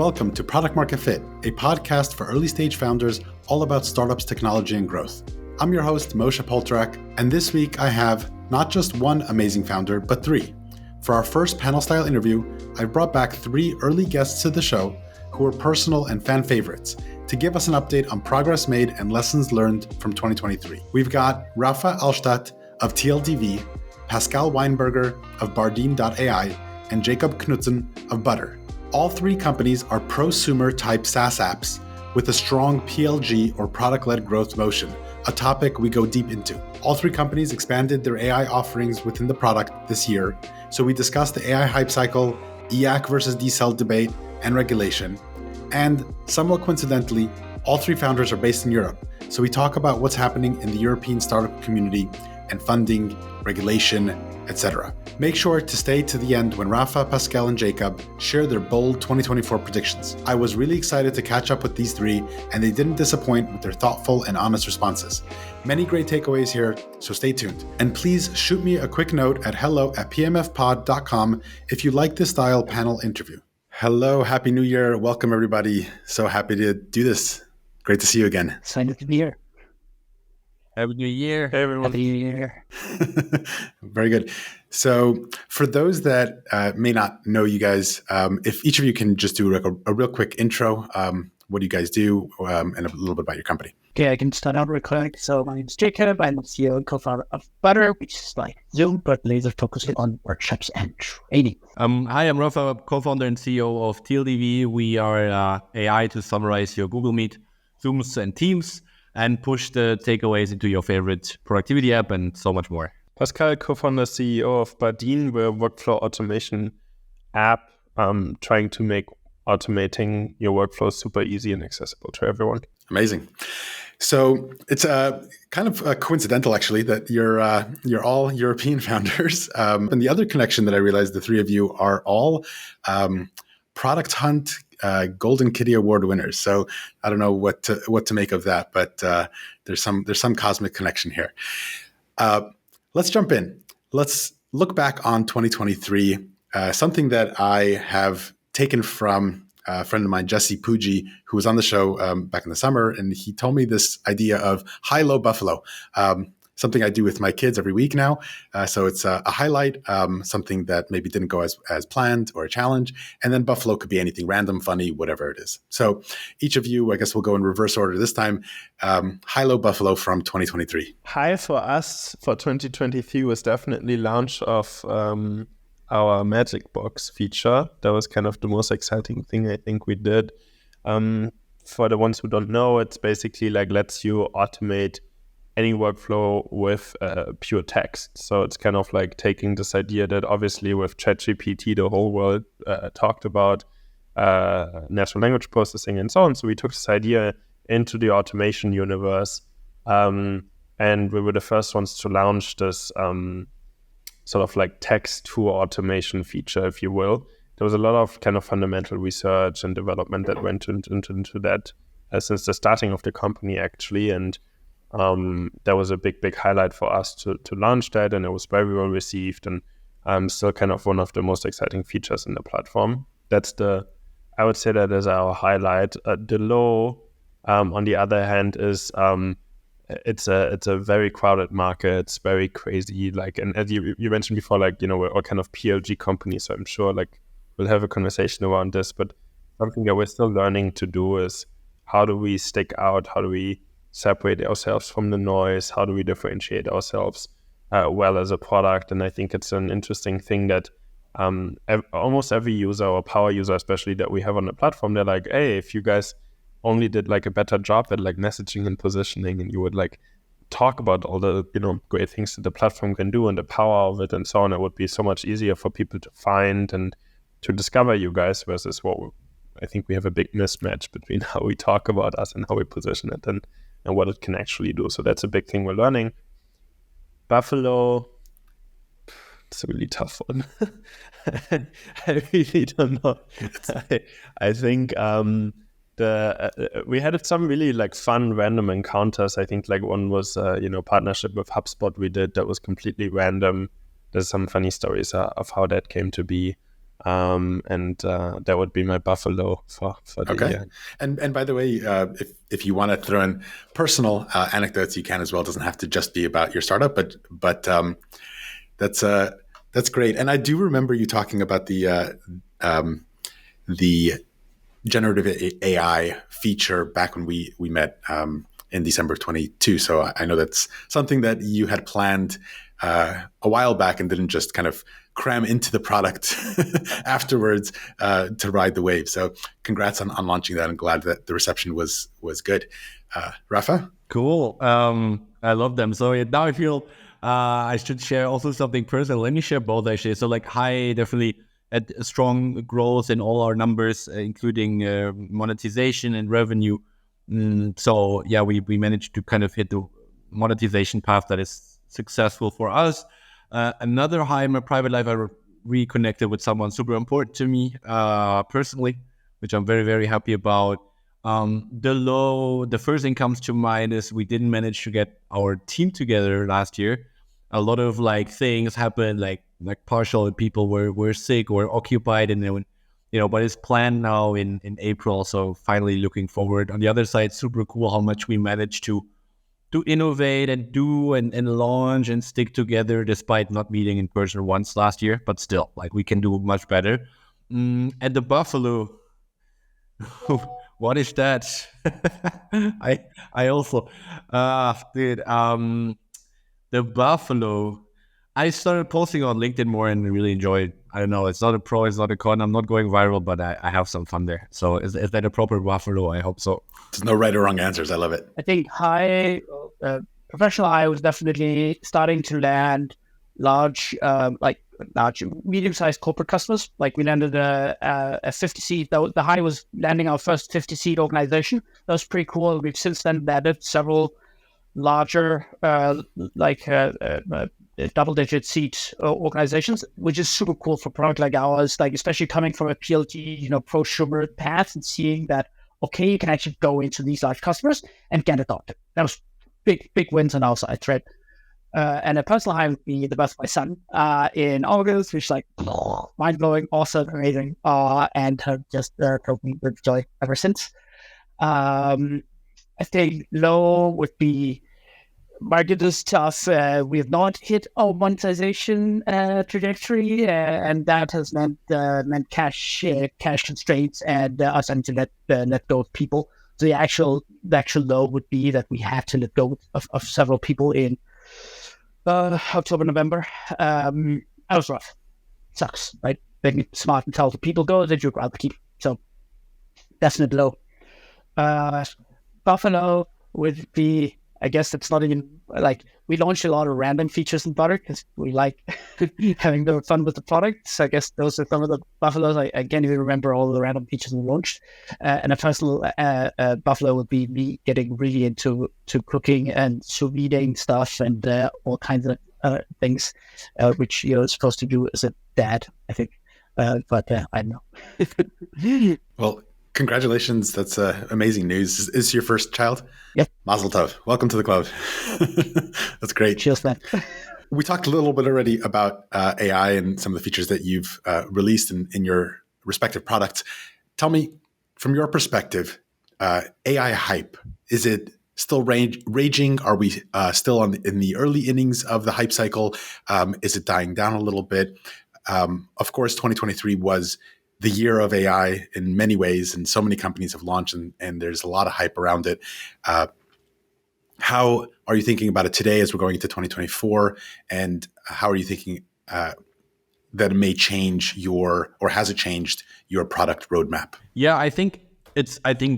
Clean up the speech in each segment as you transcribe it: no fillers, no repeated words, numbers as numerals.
Welcome to Product Market Fit, a podcast for early stage founders all about startups, technology, and growth. I'm your host, Moshe Poltorak, and this week I have not just one amazing founder, but three. For our first panel-style interview, I've brought back three early guests to the show who are personal and fan favorites to give us an update on progress made and lessons learned from 2023. We've got Rapha Alstadt of TLDV, Pascal Weinberger of Bardeen.ai, and Jakob Knudsen of Butter. All three companies are prosumer type SaaS apps with a strong PLG or product-led growth motion, a topic we go deep into. All three companies expanded their AI offerings within the product this year, so we discussed the AI hype cycle, EAC versus decel debate, and regulation. And somewhat coincidentally, all three founders are based in Europe, so we talk about what's happening in the European startup community and funding, regulation, etc. Make sure to stay to the end when Rapha, Pascal, and Jakob share their bold 2024 predictions. I was really excited to catch up with these three, and they didn't disappoint with their thoughtful and honest responses. Many great takeaways here, so stay tuned. And please shoot me a quick note at hello@pmfpod.com if you like this style panel interview. Hello, Happy New Year. Welcome, everybody. So happy to do this. Great to see you again. Excited to be here. Happy New Year. Hey, everyone. Happy New Year. Very good. So for those that may not know you guys, if each of you can just do a real quick intro, what do you guys do, and a little bit about your company. Okay, I can start out real quick. So my name is Jakob. I'm the CEO and co-founder of Butter, which is like Zoom, but laser focused on workshops and training. Hi, I'm Rapha, co-founder and CEO of TLDV. We are AI to summarize your Google Meet, Zooms, and Teams, and push the takeaways into your favorite productivity app and so much more. Pascal, co-founder, CEO of Bardeen. We're a workflow automation app trying to make automating your workflows super easy and accessible to everyone. Amazing. So it's kind of coincidental, actually, that you're all European founders. And the other connection that I realized the three of you are all Product Hunt Golden Kitty Award winners. So I don't know what to make of that, but there's some cosmic connection here. Let's jump in. Let's look back on 2023. Something that I have taken from a friend of mine, Jesse Pooji, who was on the show back in the summer, and he told me this idea of high-low buffalo. Something I do with my kids every week now. So it's a highlight, something that maybe didn't go as planned or a challenge. And then buffalo could be anything random, funny, whatever it is. So each of you, I guess we'll go in reverse order this time. High-low buffalo from 2023. High for us for 2023 was definitely launch of our Magic Box feature. That was kind of the most exciting thing I think we did. For the ones who don't know, it's basically like lets you automate any workflow with pure text. So it's kind of like taking this idea that obviously with ChatGPT, the whole world talked about natural language processing and so on. So we took this idea into the automation universe. And we were the first ones to launch this sort of like text to automation feature, if you will. There was a lot of kind of fundamental research and development that went into that since the starting of the company, actually. And that was a big highlight for us to launch that, and it was very well received, and still kind of one of the most exciting features in the platform. I would say that is our highlight. The low, on the other hand, is it's a very crowded market. It's very crazy. Like, and as you mentioned before, like, we're all kind of PLG companies, so I'm sure like we'll have a conversation around this. But something that we're still learning to do is how do we stick out? How do we separate ourselves from the noise? How do we differentiate ourselves well as a product? And I think it's an interesting thing that almost every user or power user, especially that we have on the platform, they're like, hey, if you guys only did like a better job at like messaging and positioning, and you would like talk about all the great things that the platform can do and the power of it and so on, it would be so much easier for people to find and to discover you guys, versus what I think we have a big mismatch between how we talk about us and how we position it and what it can actually do. So that's a big thing we're learning. Buffalo, it's a really tough one. I really don't know. I think we had some really like fun random encounters. I think like one was partnership with HubSpot we did that was completely random. There's some funny stories of how that came to be. And that would be my buffalo for the year. And by the way, if you want to throw in personal anecdotes, you can as well. It doesn't have to just be about your startup, but that's great. And I do remember you talking about the generative AI feature back when we met in December of 22. So I know that's something that you had planned a while back and didn't just kind of cram into the product afterwards to ride the wave. So congrats on launching that. I'm glad that the reception was good. Rapha? Cool. I love them. So now I feel I should share also something personal. Let me share both actually. So like Hi definitely had a strong growth in all our numbers, including monetization and revenue. So yeah, we managed to kind of hit the monetization path that is successful for us. Another Hi in my private life, I reconnected with someone super important to me personally, which I'm very, very happy about. The first thing comes to mind is we didn't manage to get our team together last year. A lot of like things happened, like partial people were sick or occupied, and then but it's planned now in April. So finally looking forward. On the other side, super cool how much we managed to innovate and do and launch and stick together despite not meeting in person once last year, but still like we can do much better. And the Buffalo. What is that? I also dude, the Buffalo. I started posting on LinkedIn more and really enjoyed. I don't know. It's not a pro, it's not a con. I'm not going viral, but I have some fun there. So is that a proper Buffalo? I hope so. There's no right or wrong answers. I love it. I think professional Hi was definitely starting to land large, medium-sized corporate customers. Like we landed a 50-seat. The Hi was landing our first 50-seat organization. That was pretty cool. We've since then added several larger, double-digit seat organizations, which is super cool for a product like ours. Like especially coming from a PLG, prosumer path, and seeing that you can actually go into these large customers and get adopted. That was big wins on our side, right? And a personal Hi would be the birth of my son in August, which is like mind-blowing, awesome, amazing, and have just filled me with joy ever since. I think low would be market is tough. We have not hit our monetization trajectory, and that has meant cash constraints and us having to let go of people. So the actual low would be that we have to let go of several people in October, November. That was rough. Sucks, right? Being smart and tell the people go that you'd rather keep. So definite low. Buffalo would be, I guess it's not even like we launched a lot of random features in Butter because we like having the fun with the product. So I guess those are some of the Buffaloes. I can't even remember all the random features we launched. And a personal Buffalo would be me getting really into cooking and sous videing stuff and all kinds of things, which you're supposed to do as a dad, I think. But I don't know. Well, congratulations. That's amazing news. Is this your first child? Yep. Mazel tov. Welcome to the club. That's great. Cheers, man. We talked a little bit already about AI and some of the features that you've released in your respective products. Tell me, from your perspective, AI hype, is it still raging? Are we still in the early innings of the hype cycle? Is it dying down a little bit? Of course, 2023 was the year of AI in many ways, and so many companies have launched, and there's a lot of hype around it. How are you thinking about it today as we're going into 2024? And how are you thinking that it may change or has it changed your product roadmap? Yeah, I think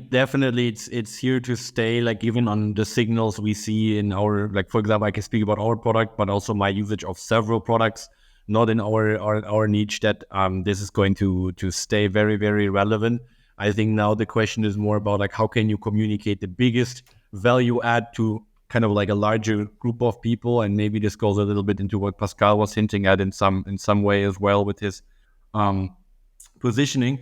definitely it's here to stay, like even on the signals we see in our, like, for example, I can speak about our product, but also my usage of several products, not in our niche, that this is going to stay very, very relevant. I think now the question is more about like how can you communicate the biggest value add to kind of like a larger group of people, and maybe this goes a little bit into what Pascal was hinting at in some way as well with his positioning,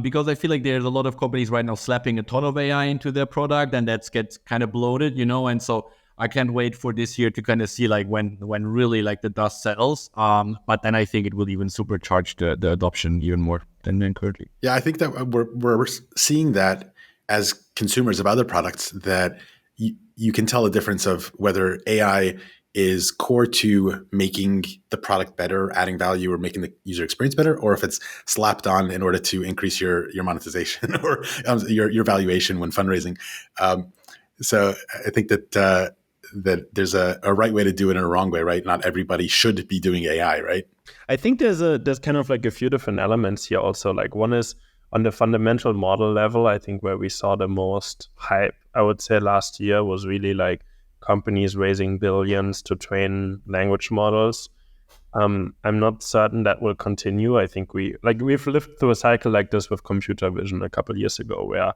because I feel like there's a lot of companies right now slapping a ton of AI into their product, and that gets kind of bloated, and so I can't wait for this year to kind of see like when really like the dust settles. But then I think it will even supercharge the adoption even more than currently. Yeah, I think that we're seeing that as consumers of other products, that you can tell a difference of whether AI is core to making the product better, adding value, or making the user experience better, or if it's slapped on in order to increase your monetization or your valuation when fundraising. So I think that that there's a right way to do it and a wrong way, right? Not everybody should be doing AI, right? I think there's kind of like a few different elements here also. Like one is on the fundamental model level, I think where we saw the most hype, I would say last year was really like companies raising billions to train language models. I'm not certain that will continue. I think we've lived through a cycle like this with computer vision a couple of years ago, where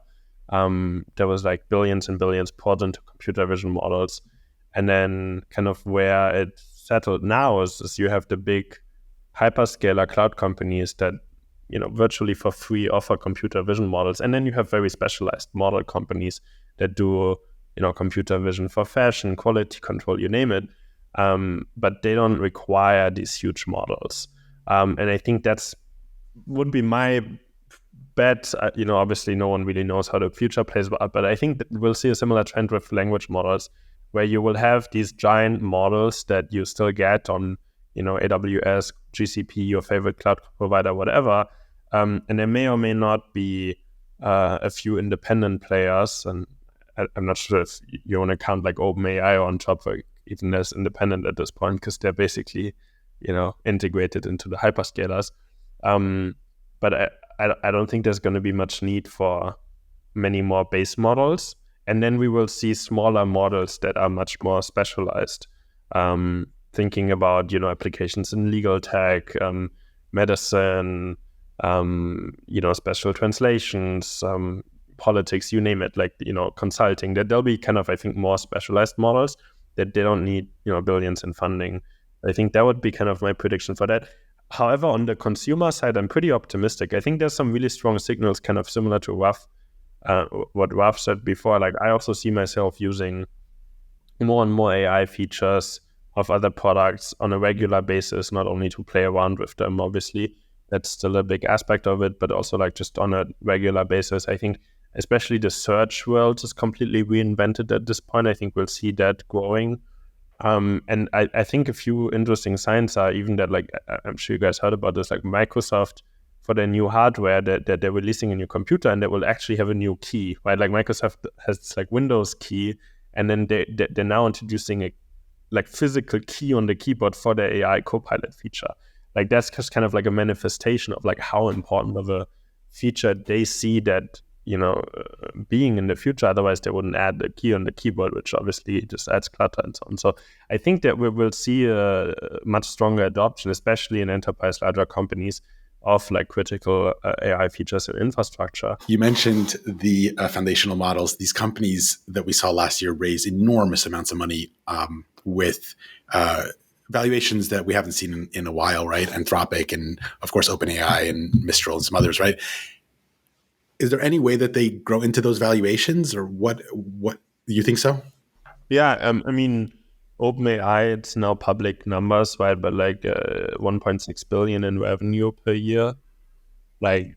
there was like billions and billions poured into computer vision models, and then kind of where it settled now is you have the big hyperscaler cloud companies that virtually for free offer computer vision models, and then you have very specialized model companies that do computer vision for fashion, quality control, you name it. But they don't require these huge models. And I think would be my bet. Obviously no one really knows how the future plays out, but I think that we'll see a similar trend with language models, where you will have these giant models that you still get on, AWS, GCP, your favorite cloud provider, whatever. And there may or may not be a few independent players, and I'm not sure if you want to count like OpenAI on top, or even as independent at this point, because they're basically, integrated into the hyperscalers. But I don't think there's going to be much need for many more base models. And then we will see smaller models that are much more specialized. Thinking about, applications in legal tech, medicine, special translations, politics, you name it, like, consulting, that there'll be kind of, I think, more specialized models that they don't need, billions in funding. I think that would be kind of my prediction for that. However, on the consumer side, I'm pretty optimistic. I think there's some really strong signals, kind of similar to what Raph said before. Like, I also see myself using more and more AI features of other products on a regular basis, not only to play around with them, obviously, that's still a big aspect of it, but also like just on a regular basis. I think especially the search world is completely reinvented at this point. I think we'll see that growing. And I think a few interesting signs are even that, like, I'm sure you guys heard about this, like Microsoft, for their new hardware, that they're releasing a new computer, and they will actually have a new key, right? Like Microsoft has like Windows key, and then they're now introducing a like physical key on the keyboard for the AI Copilot feature. Like, that's just kind of like a manifestation of like how important of a feature they see that, being in the future. Otherwise they wouldn't add the key on the keyboard, which obviously just adds clutter and so on. So I think that we will see a much stronger adoption, especially in enterprise, larger companies, of like critical AI features and infrastructure. You mentioned the foundational models. These companies that we saw last year raise enormous amounts of money with valuations that we haven't seen in a while, right? Anthropic and, of course, OpenAI and Mistral and some others, right? Is there any way that they grow into those valuations, or what you think so? Yeah, I mean, OpenAI, it's now public numbers, right? But like 1.6 billion in revenue per year, like,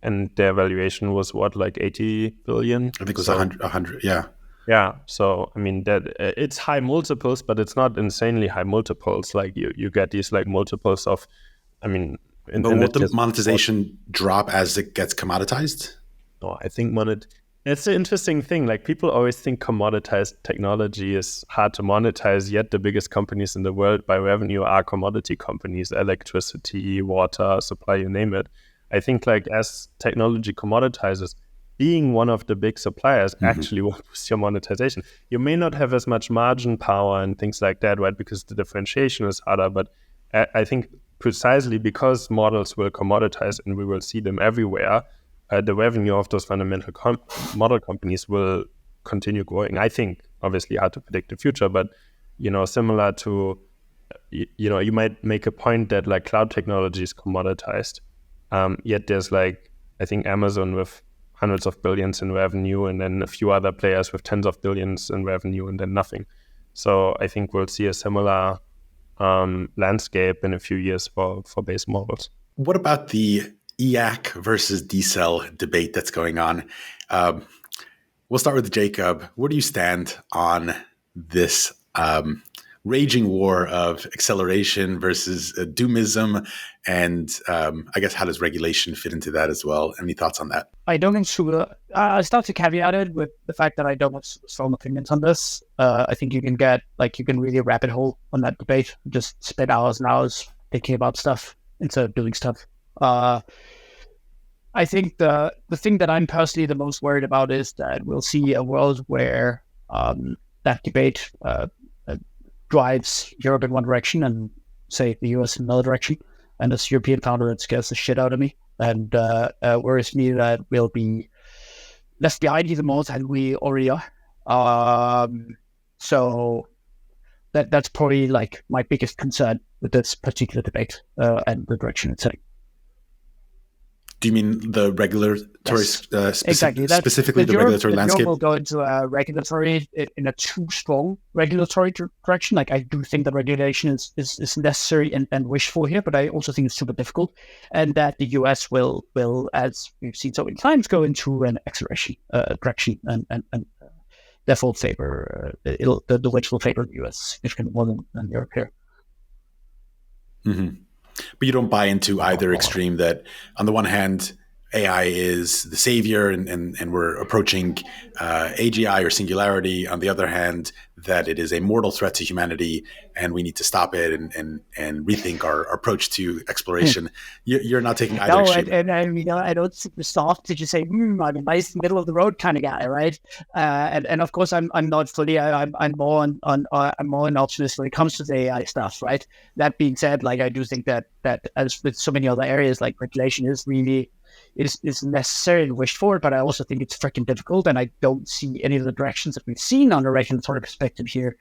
and their valuation was what, like 80 billion? I think it was 100, yeah. Yeah, so I mean that it's high multiples, but it's not insanely high multiples. Like you get these like multiples of, I mean, but will the monetization drop as it gets commoditized? No, I think it's the interesting thing. Like, people always think commoditized technology is hard to monetize, yet the biggest companies in the world by revenue are commodity companies: electricity, water supply, you name it. I think like as technology commoditizes, being one of the big suppliers actually will boost your monetization. You may not have as much margin power and things like that, right? Because the differentiation is harder. But I think precisely because models will commoditize and we will see them everywhere, the revenue of those fundamental model companies will continue growing. I think, obviously, hard to predict the future, but, similar to, you might make a point that like cloud technology is commoditized. Yet there's like, I think Amazon with hundreds of billions in revenue, and then a few other players with tens of billions in revenue, and then nothing. So I think we'll see a similar landscape in a few years for base models. What about the EAC versus decel debate that's going on? We'll start with Jakob. Where do you stand on this raging war of acceleration versus doomism? And I guess how does regulation fit into that as well? Any thoughts on that? I don't think super. I start to caveat it with the fact that I don't have super strong opinions on this. I think you can really rabbit hole on that debate, just spend hours and hours thinking about stuff instead of doing stuff. I think the thing that I'm personally the most worried about is that we'll see a world where that debate drives Europe in one direction and say the US in another direction. And as a European founder, it scares the shit out of me. And worries me that we'll be left behind even more than we already are. So that's probably like my biggest concern with this particular debate and the direction it's heading. Do you mean the regulatory, exactly? Specifically the regulatory landscape? Europe will go into a regulatory in a too strong regulatory direction. Like I do think that regulation is necessary and wished for here, but I also think it's super difficult, and that the US will, as we've seen so many times, go into an acceleration direction and therefore favor the which will favor the US significantly more than Europe here. Mm-hmm. But you don't buy into either extreme, that on the one hand, AI is the savior and we're approaching AGI or singularity. On the other hand, that it is a mortal threat to humanity and we need to stop it and rethink our approach to exploration. You're not taking either extreme. And I don't super soft to just say, I'm a nice middle of the road kind of guy, right? And of course, I'm not fully. I'm more I'm more an optimist when it comes to the AI stuff, right? That being said, like I do think that as with so many other areas, like regulation is really is necessary and wished for, but I also think it's freaking difficult, and I don't see any of the directions that we've seen on a regulatory perspective here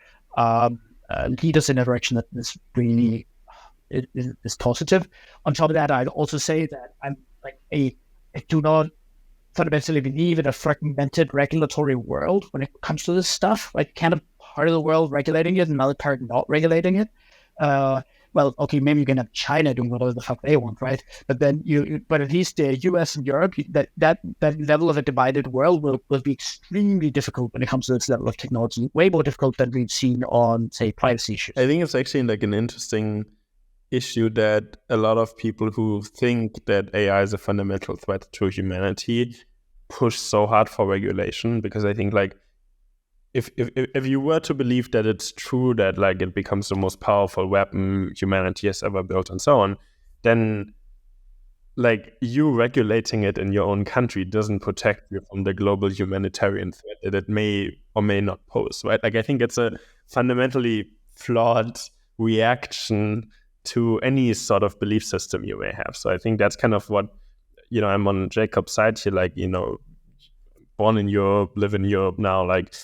lead us in a direction that is really is positive. On top of that, I'd also say that I do not fundamentally believe in a fragmented regulatory world when it comes to this stuff. Like, kind of part of the world regulating it and another part not regulating it. Well, okay, maybe you can have China doing whatever the fuck they want, right? But then but at least the US and Europe, that level of a divided world will be extremely difficult when it comes to this level of technology. Way more difficult than we've seen on, say, privacy issues. I think it's actually like an interesting issue that a lot of people who think that AI is a fundamental threat to humanity push so hard for regulation, because I think like if you were to believe that it's true that like it becomes the most powerful weapon humanity has ever built and so on, then like you regulating it in your own country doesn't protect you from the global humanitarian threat that it may or may not pose, right? Like I think it's a fundamentally flawed reaction to any sort of belief system you may have. So I think that's kind of what, I'm on Jakob's side here, like, born in Europe, live in Europe now, like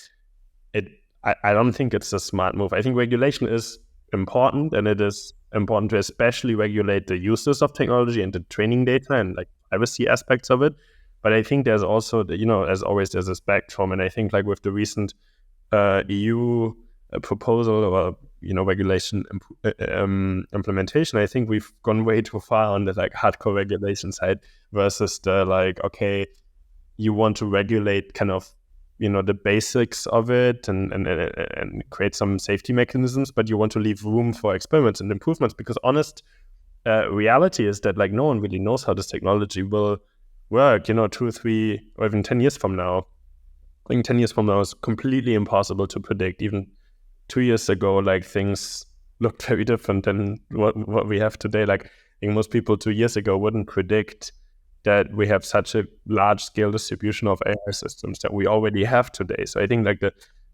I don't think it's a smart move. I think regulation is important, and it is important to especially regulate the uses of technology and the training data and like privacy aspects of it. But I think there's also, as always, there's a spectrum. And I think like with the recent EU proposal or, regulation implementation, I think we've gone way too far on the like hardcore regulation side versus the like, okay, you want to regulate kind of, the basics of it and create some safety mechanisms, but you want to leave room for experiments and improvements, because honest reality is that like no one really knows how this technology will work, 2, 3, or even 10 years from now. I think 10 years from now is completely impossible to predict. Even 2 years ago, like things looked very different than what we have today. Like I think most people 2 years ago wouldn't predict that we have such a large-scale distribution of AI systems that we already have today. So I think like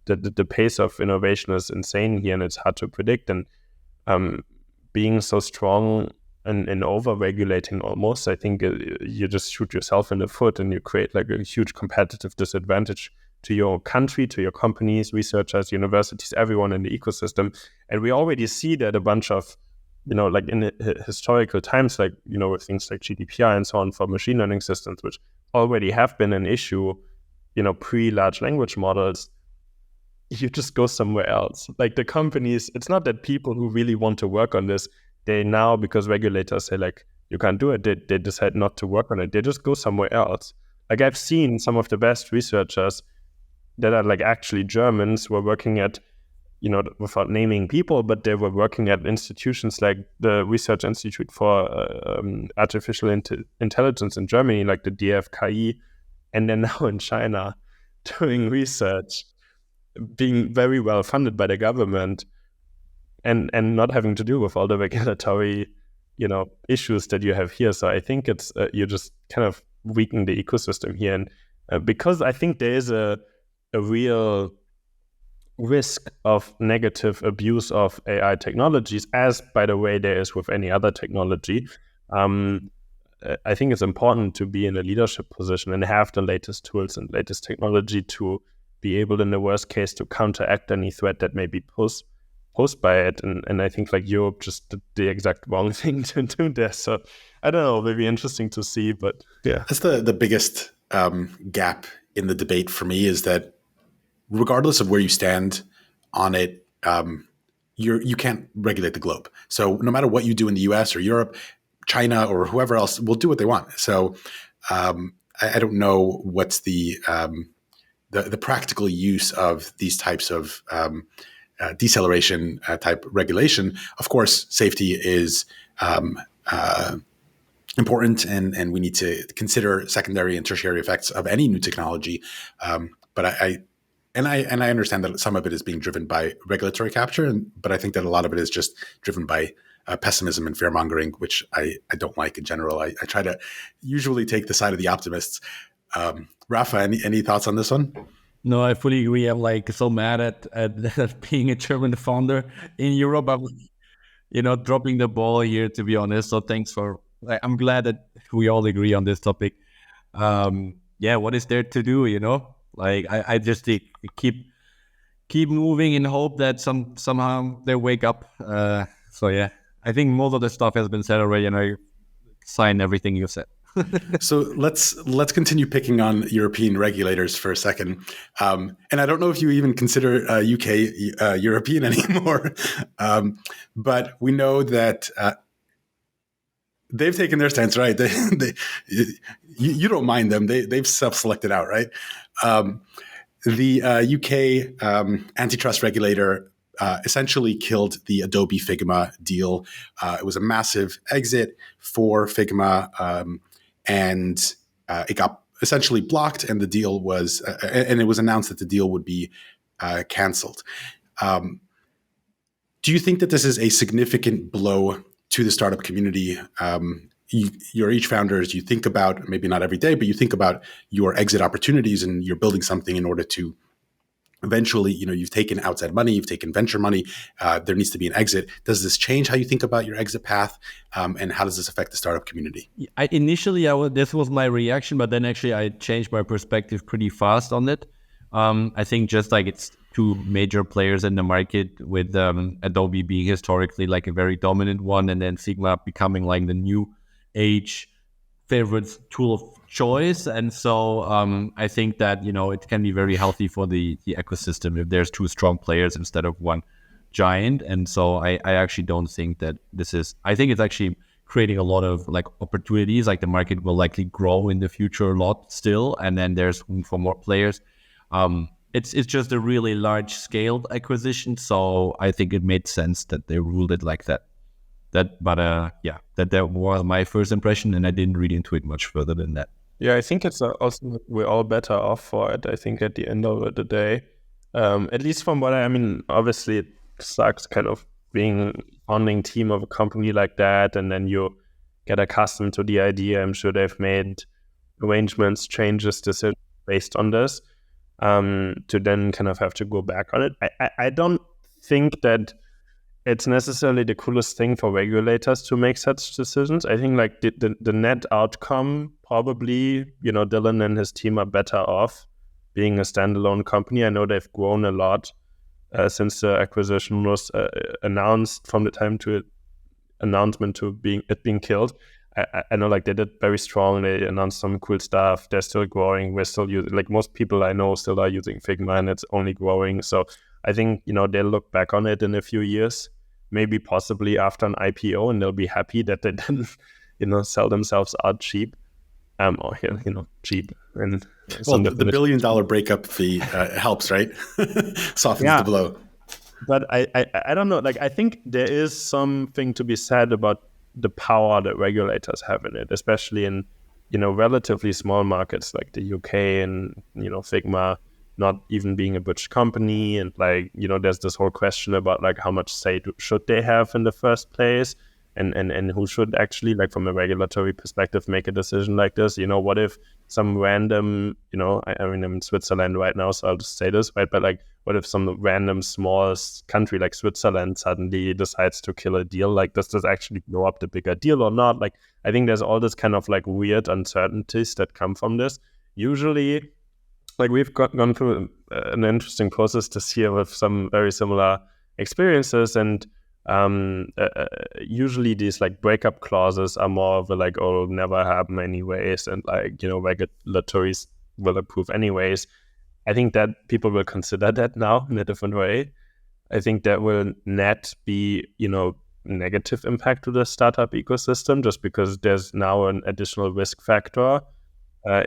the pace of innovation is insane here, and it's hard to predict. And being so strong and over-regulating almost, I think you just shoot yourself in the foot, and you create like a huge competitive disadvantage to your country, to your companies, researchers, universities, everyone in the ecosystem. And we already see that a bunch of like in historical times, like, with things like GDPR and so on for machine learning systems, which already have been an issue, pre-large language models, you just go somewhere else. Like the companies, it's not that people who really want to work on this, they now, because regulators say like, you can't do it, they decide not to work on it. They just go somewhere else. Like I've seen some of the best researchers that are like actually Germans were working at, without naming people, but they were working at institutions like the Research Institute for Artificial Intelligence in Germany, like the DFKI, and then now in China doing research, being very well funded by the government, and not having to deal with all the regulatory, issues that you have here. So I think it's you just kind of weaken the ecosystem here, and because I think there is a real risk of negative abuse of AI technologies, as by the way there is with any other technology. I think it's important to be in a leadership position and have the latest tools and latest technology to be able, in the worst case, to counteract any threat that may be posed by it. And I think like Europe just did the exact wrong thing to do there. So I don't know, maybe interesting to see, but yeah. That's the biggest gap in the debate for me, is that regardless of where you stand on it, you can't regulate the globe. So no matter what you do in the US or Europe, China or whoever else will do what they want. So I don't know what's the practical use of these types of deceleration type regulation. Of course, safety is important, and we need to consider secondary and tertiary effects of any new technology. But I understand that some of it is being driven by regulatory capture, but I think that a lot of it is just driven by pessimism and fear mongering, which I don't like in general. I try to usually take the side of the optimists. Rapha, any thoughts on this one? No, I fully agree. I'm like so mad at being a German founder in Europe. I'm, dropping the ball here, to be honest. So thanks I'm glad that we all agree on this topic. What is there to do, Like I just keep moving in hope that somehow they wake up. I think most of the stuff has been said already, and I sign everything you said. So let's continue picking on European regulators for a second. And I don't know if you even consider UK European anymore, but we know that they've taken their stance, right? You don't mind them. They've self-selected out, right? The UK antitrust regulator essentially killed the Adobe-Figma deal. It was a massive exit for Figma, and it got essentially blocked, and the deal was, and it was announced that the deal would be canceled. Do you think that this is a significant blow to the startup community? You're each founders, you think about, maybe not every day, but you think about your exit opportunities, and you're building something in order to eventually, you've taken outside money, you've taken venture money, there needs to be an exit. Does this change how you think about your exit path? And how does this affect the startup community? Initially, this was my reaction, but then actually I changed my perspective pretty fast on it. I think just like it's two major players in the market, with Adobe being historically like a very dominant one, and then Figma becoming like the new age favorite tool of choice. And so I think that, it can be very healthy for the ecosystem if there's two strong players instead of one giant. And so I actually don't think that I think it's actually creating a lot of like opportunities. Like the market will likely grow in the future a lot still, and then there's room for more players. It's just a really large scaled acquisition, so I think it made sense that they ruled it like that. That was my first impression, and I didn't read into it much further than that. Yeah, I think it's also, we're all better off for it. I think at the end of the day, at least from what obviously it sucks kind of being founding team of a company like that, and then you get accustomed to the idea. I'm sure they've made arrangements, changes, decisions based on this, to then kind of have to go back on it. I don't think that it's necessarily the coolest thing for regulators to make such decisions. I think like the net outcome, probably, Dylan and his team are better off being a standalone company. I know they've grown a lot since the acquisition was announced, from the time to announcement to being killed. I know like they did very strong. They announced some cool stuff. They're still growing. We're still using, like most people I know still are using Figma, and it's only growing. So I think, they'll look back on it in a few years, maybe possibly after an IPO, and they'll be happy that they didn't, sell themselves out cheap. Cheap. And well, the $1 billion breakup fee helps, right? Softens the blow. But I don't know. Like, I think there is something to be said about the power that regulators have in it, especially in, relatively small markets like the UK and, Figma not even being a British company. And like, there's this whole question about like how much say should they have in the first place, and who should actually, like from a regulatory perspective, make a decision like this. What if some random, I mean, I'm in Switzerland right now, so I'll just say this, right? But like, what if some random small country like Switzerland suddenly decides to kill a deal? Like, does this actually blow up the bigger deal or not? Like, I think there's all this kind of like weird uncertainties that come from this. Usually, like we've gone through an interesting process this year with some very similar experiences, and usually these like breakup clauses are more of a like, oh, it'll never happen anyways, and like, regulatories will approve anyways. I think that people will consider that now in a different way. I think that will net be, negative impact to the startup ecosystem, just because there's now an additional risk factor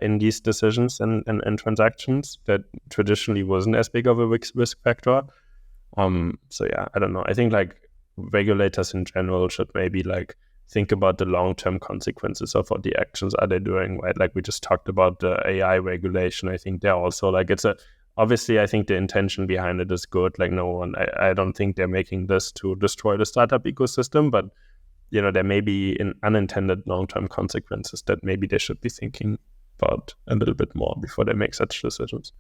in these decisions and transactions that traditionally wasn't as big of a risk factor. So yeah, I don't know. I think like regulators in general should maybe like think about the long-term consequences of what the actions are they doing, right? Like we just talked about the AI regulation. I think they're also like, obviously I think the intention behind it is good. Like I don't think they're making this to destroy the startup ecosystem, but there may be unintended long-term consequences that maybe they should be thinking about a little bit more before they make such decisions.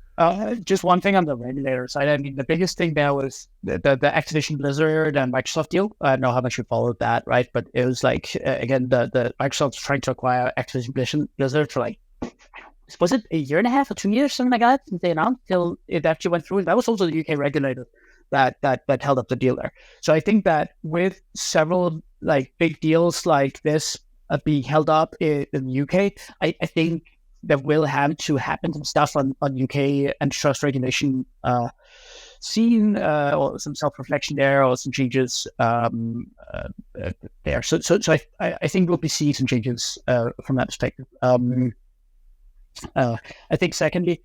Just one thing on the regulator side. I mean, the biggest thing there was the Activision Blizzard and Microsoft deal. I don't know how much you followed that, right? But it was like, again, the Microsoft's trying to acquire Activision Blizzard for like, was it a year and a half or 2 years, something like that, since they announced, till it actually went through. That was also the UK regulator that held up the deal there. So I think that with several like big deals like this being held up in the UK, I think there will have to happen some stuff on UK antitrust regulation scene, or some self-reflection there, or some changes there. So I think we'll be seeing some changes from that perspective. I think secondly,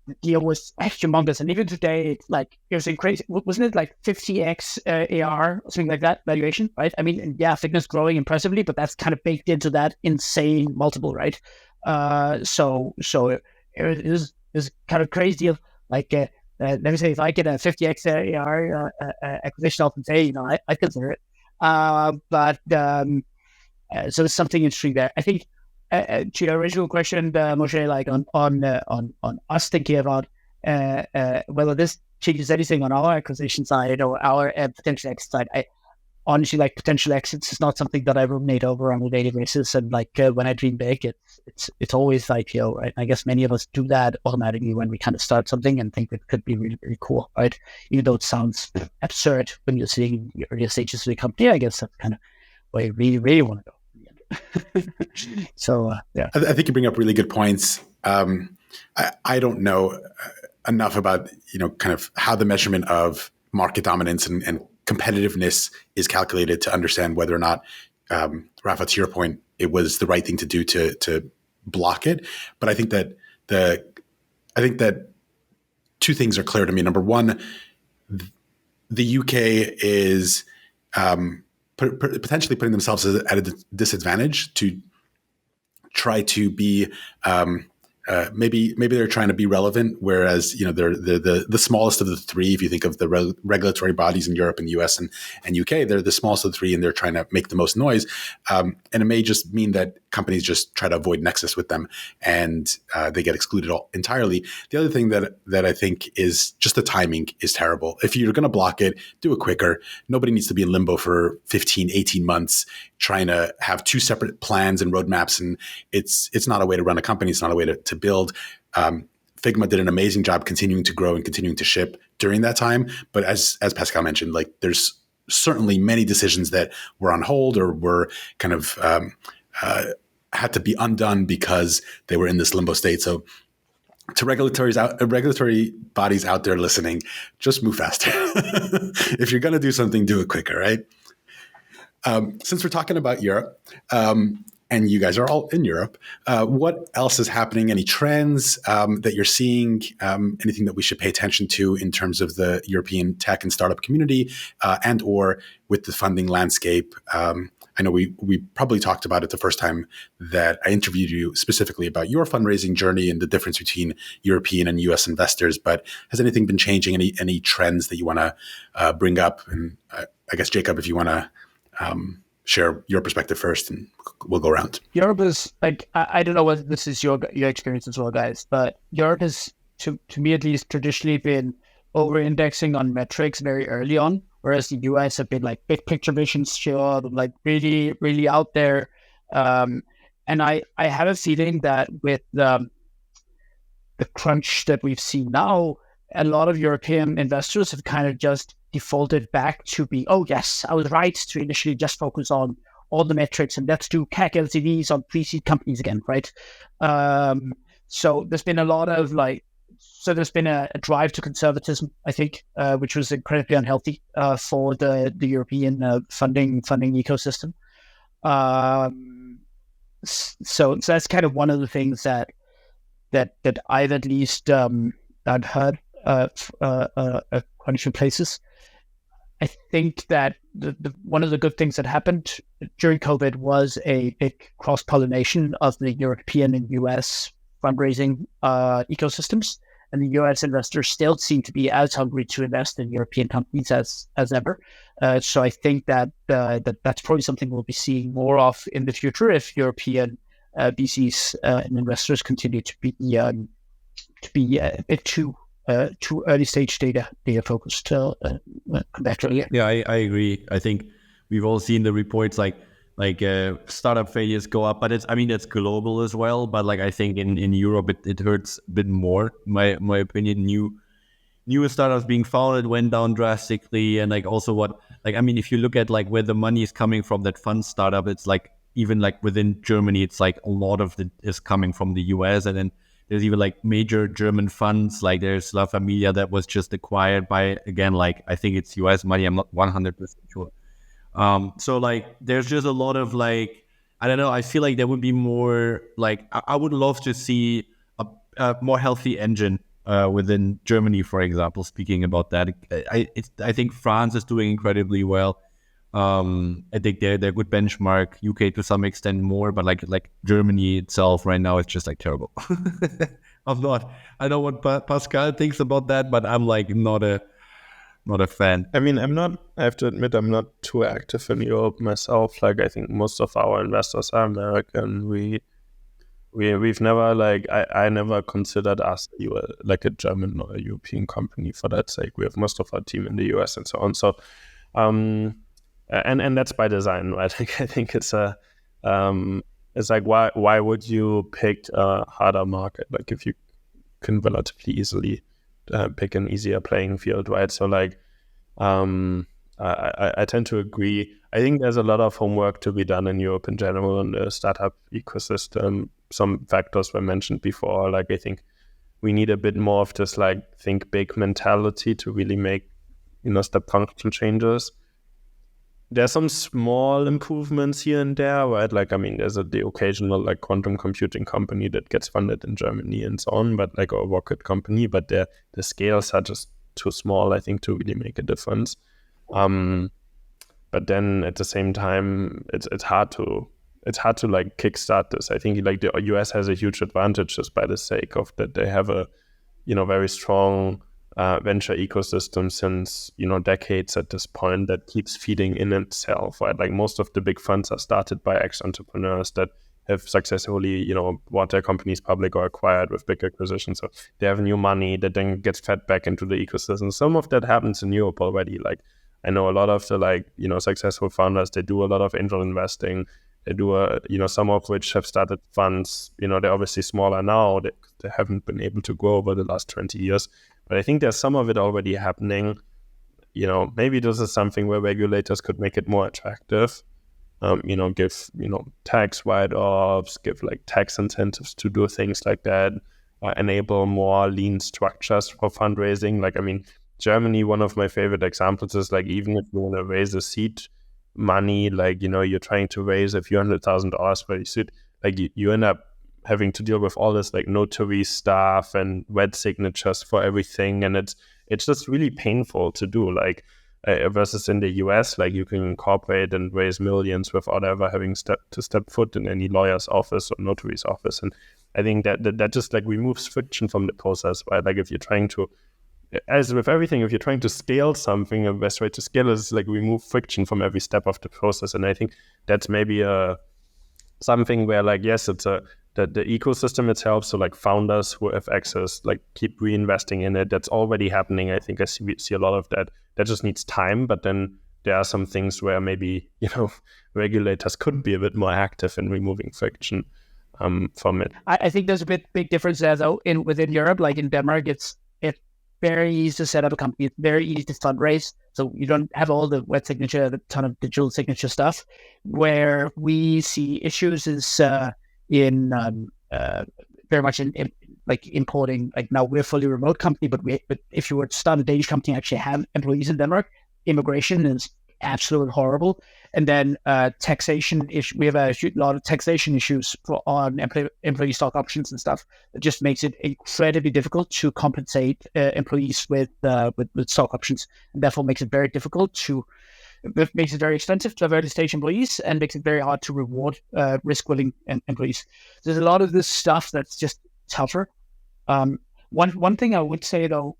the deal was actually humongous, and even today, it's like it was crazy. Wasn't it like 50x AR or something like that valuation, right? I mean, yeah, Figma's growing impressively, but that's kind of baked into that insane multiple, right? So it is kind of crazy deal. Like, let me say, if I get a 50x AR acquisition, I'll say, I'd consider it. But so there's something interesting there. I think to your original question, Moshe, like on us thinking about whether this changes anything on our acquisition side or our potential exit side. Honestly, like potential exits is not something that I ruminate over on a daily basis. And like when I dream big, it's always IPO, right? I guess many of us do that automatically when we kind of start something and think it could be really, really cool, right? Even though it sounds absurd when you're sitting in the earlier stages of the company, I guess that's kind of where you really, really want to go. So yeah, I think you bring up really good points. I don't know enough about kind of how the measurement of market dominance and competitiveness is calculated to understand whether or not, Rapha, to your point, it was the right thing to do to block it. But I think that two things are clear to me. Number one, the UK is potentially putting themselves at a disadvantage to try to be maybe they're trying to be relevant, whereas they're the smallest of the three. If you think of the regulatory bodies in Europe and US and UK, they're the smallest of the three, and they're trying to make the most noise. And it may just mean that companies just try to avoid nexus with them, and they get excluded entirely. The other thing that I think is just the timing is terrible. If you're going to block it, do it quicker. Nobody needs to be in limbo for 15, 18 months trying to have two separate plans and roadmaps, and it's not a way to run a company. It's not a way to build. Figma did an amazing job continuing to grow and continuing to ship during that time. But as Pascal mentioned, like there's certainly many decisions that were on hold or were kind of had to be undone because they were in this limbo state. So to regulatory bodies out there listening, just move faster. If you're going to do something, do it quicker, right? Since we're talking about Europe, and you guys are all in Europe, what else is happening? Any trends that you're seeing? Anything that we should pay attention to in terms of the European tech and startup community, and or with the funding landscape? I know we probably talked about it the first time that I interviewed you specifically about your fundraising journey and the difference between European and US investors. But has anything been changing? Any trends that you want to bring up? And I guess, Jakob, if you want to share your perspective first, and we'll go around. Europe is like, I don't know whether this is your experience as well, guys, but Europe has, to me at least, traditionally been over-indexing on metrics very early on, whereas the US have been like big picture vision, sure, like really, really out there. And I have a feeling that with the crunch that we've seen now, a lot of European investors have kind of just defaulted back to be, oh yes, I was right to initially just focus on all the metrics and let's do CAC LTVs on pre-seed companies again, right? So there's been a lot of there's been a drive to conservatism, I think, which was incredibly unhealthy for the European funding ecosystem. So that's kind of one of the things that I've at least I've heard quite a few places. I think that one of the good things that happened during COVID was a big cross-pollination of the European and US fundraising ecosystems. And the US investors still seem to be as hungry to invest in European companies as ever. So I think that that's probably something we'll be seeing more of in the future if European VCs and investors continue to be a bit too early stage data focused compared to earlier. Yeah, I agree. I think we've all seen the reports like startup failures go up, but that's global as well. But like I think in Europe it hurts a bit more. My opinion, newer startups being founded went down drastically, and like also if you look at like where the money is coming from that fund startup, it's like even like within Germany, it's like a lot of it is coming from the US, and then there's even like major German funds, like there's La Familia that was just acquired by, again, like I think it's US money. I'm not 100% sure. So like there's just a lot of like, I don't know, I feel like there would be more like, I would love to see a more healthy engine within Germany, for example, speaking about that. I think France is doing incredibly well. I think they're a good benchmark. UK to some extent more, but like Germany itself right now is just like terrible. I know what Pascal thinks about that, but I'm like not a fan. I mean, I have to admit, I'm not too active in Europe myself. Like, I think most of our investors are American. We've never I never considered us like a German or a European company for that sake. We have most of our team in the US and so on. So, and that's by design, right? I think it's it's like why would you pick a harder market? Like if you can relatively easily pick an easier playing field, right? So like I tend to agree. I think there's a lot of homework to be done in Europe in general in the startup ecosystem. Some factors were mentioned before. Like I think we need a bit more of this like think big mentality to really make step function changes. There's some small improvements here and there, right? Like, I mean, there's the occasional like quantum computing company that gets funded in Germany and so on, but like a rocket company, but the scales are just too small, I think, to really make a difference. But then at the same time, it's hard to like kickstart this. I think like the US has a huge advantage just by the sake of that they have a very strong venture ecosystem since decades at this point that keeps feeding in itself, right? Like most of the big funds are started by ex-entrepreneurs that have successfully bought their companies public or acquired with big acquisitions. So they have new money that then gets fed back into the ecosystem. Some of that happens in Europe already. Like I know a lot of the successful founders, they do a lot of angel investing. They do some of which have started funds. They're obviously smaller now. They haven't been able to grow over the last 20 years. But I think there's some of it already happening. Maybe this is something where regulators could make it more attractive. give, tax write-offs, give like tax incentives to do things like that, enable more lean structures for fundraising. Like, I mean, Germany, one of my favorite examples is like, even if you want to raise a seed money, like, you're trying to raise a few $100,000 for a seed, like you end up having to deal with all this like notary stuff and wet signatures for everything. And it's just really painful to do. Like, versus in the US, like you can incorporate and raise millions without ever having to step foot in any lawyer's office or notary's office. And I think that just like removes friction from the process, right? Like if you're trying to, as with everything, if you're trying to scale something, the best way to scale is like remove friction from every step of the process. And I think that's maybe something where like, yes, it's the ecosystem itself. So like founders who have access, like keep reinvesting in it. That's already happening. I think I see a lot of that. That just needs time. But then there are some things where maybe, regulators could be a bit more active in removing friction from it. I think there's a big difference there though within Europe. Like in Denmark, it's very easy to set up a company. It's very easy to fundraise. So you don't have all the wet signature, the ton of digital signature stuff. Where we see issues is in very much in like importing. Like now we're a fully remote company, but if you were to start a Danish company and actually have employees in Denmark, immigration is absolutely horrible. And then taxation issue. We have a lot of taxation issues on employee stock options and stuff. It just makes it incredibly difficult to compensate employees with stock options, and therefore makes it very difficult it makes it very expensive to have early stage employees, and makes it very hard to reward risk-willing employees. There's a lot of this stuff that's just tougher. One thing I would say though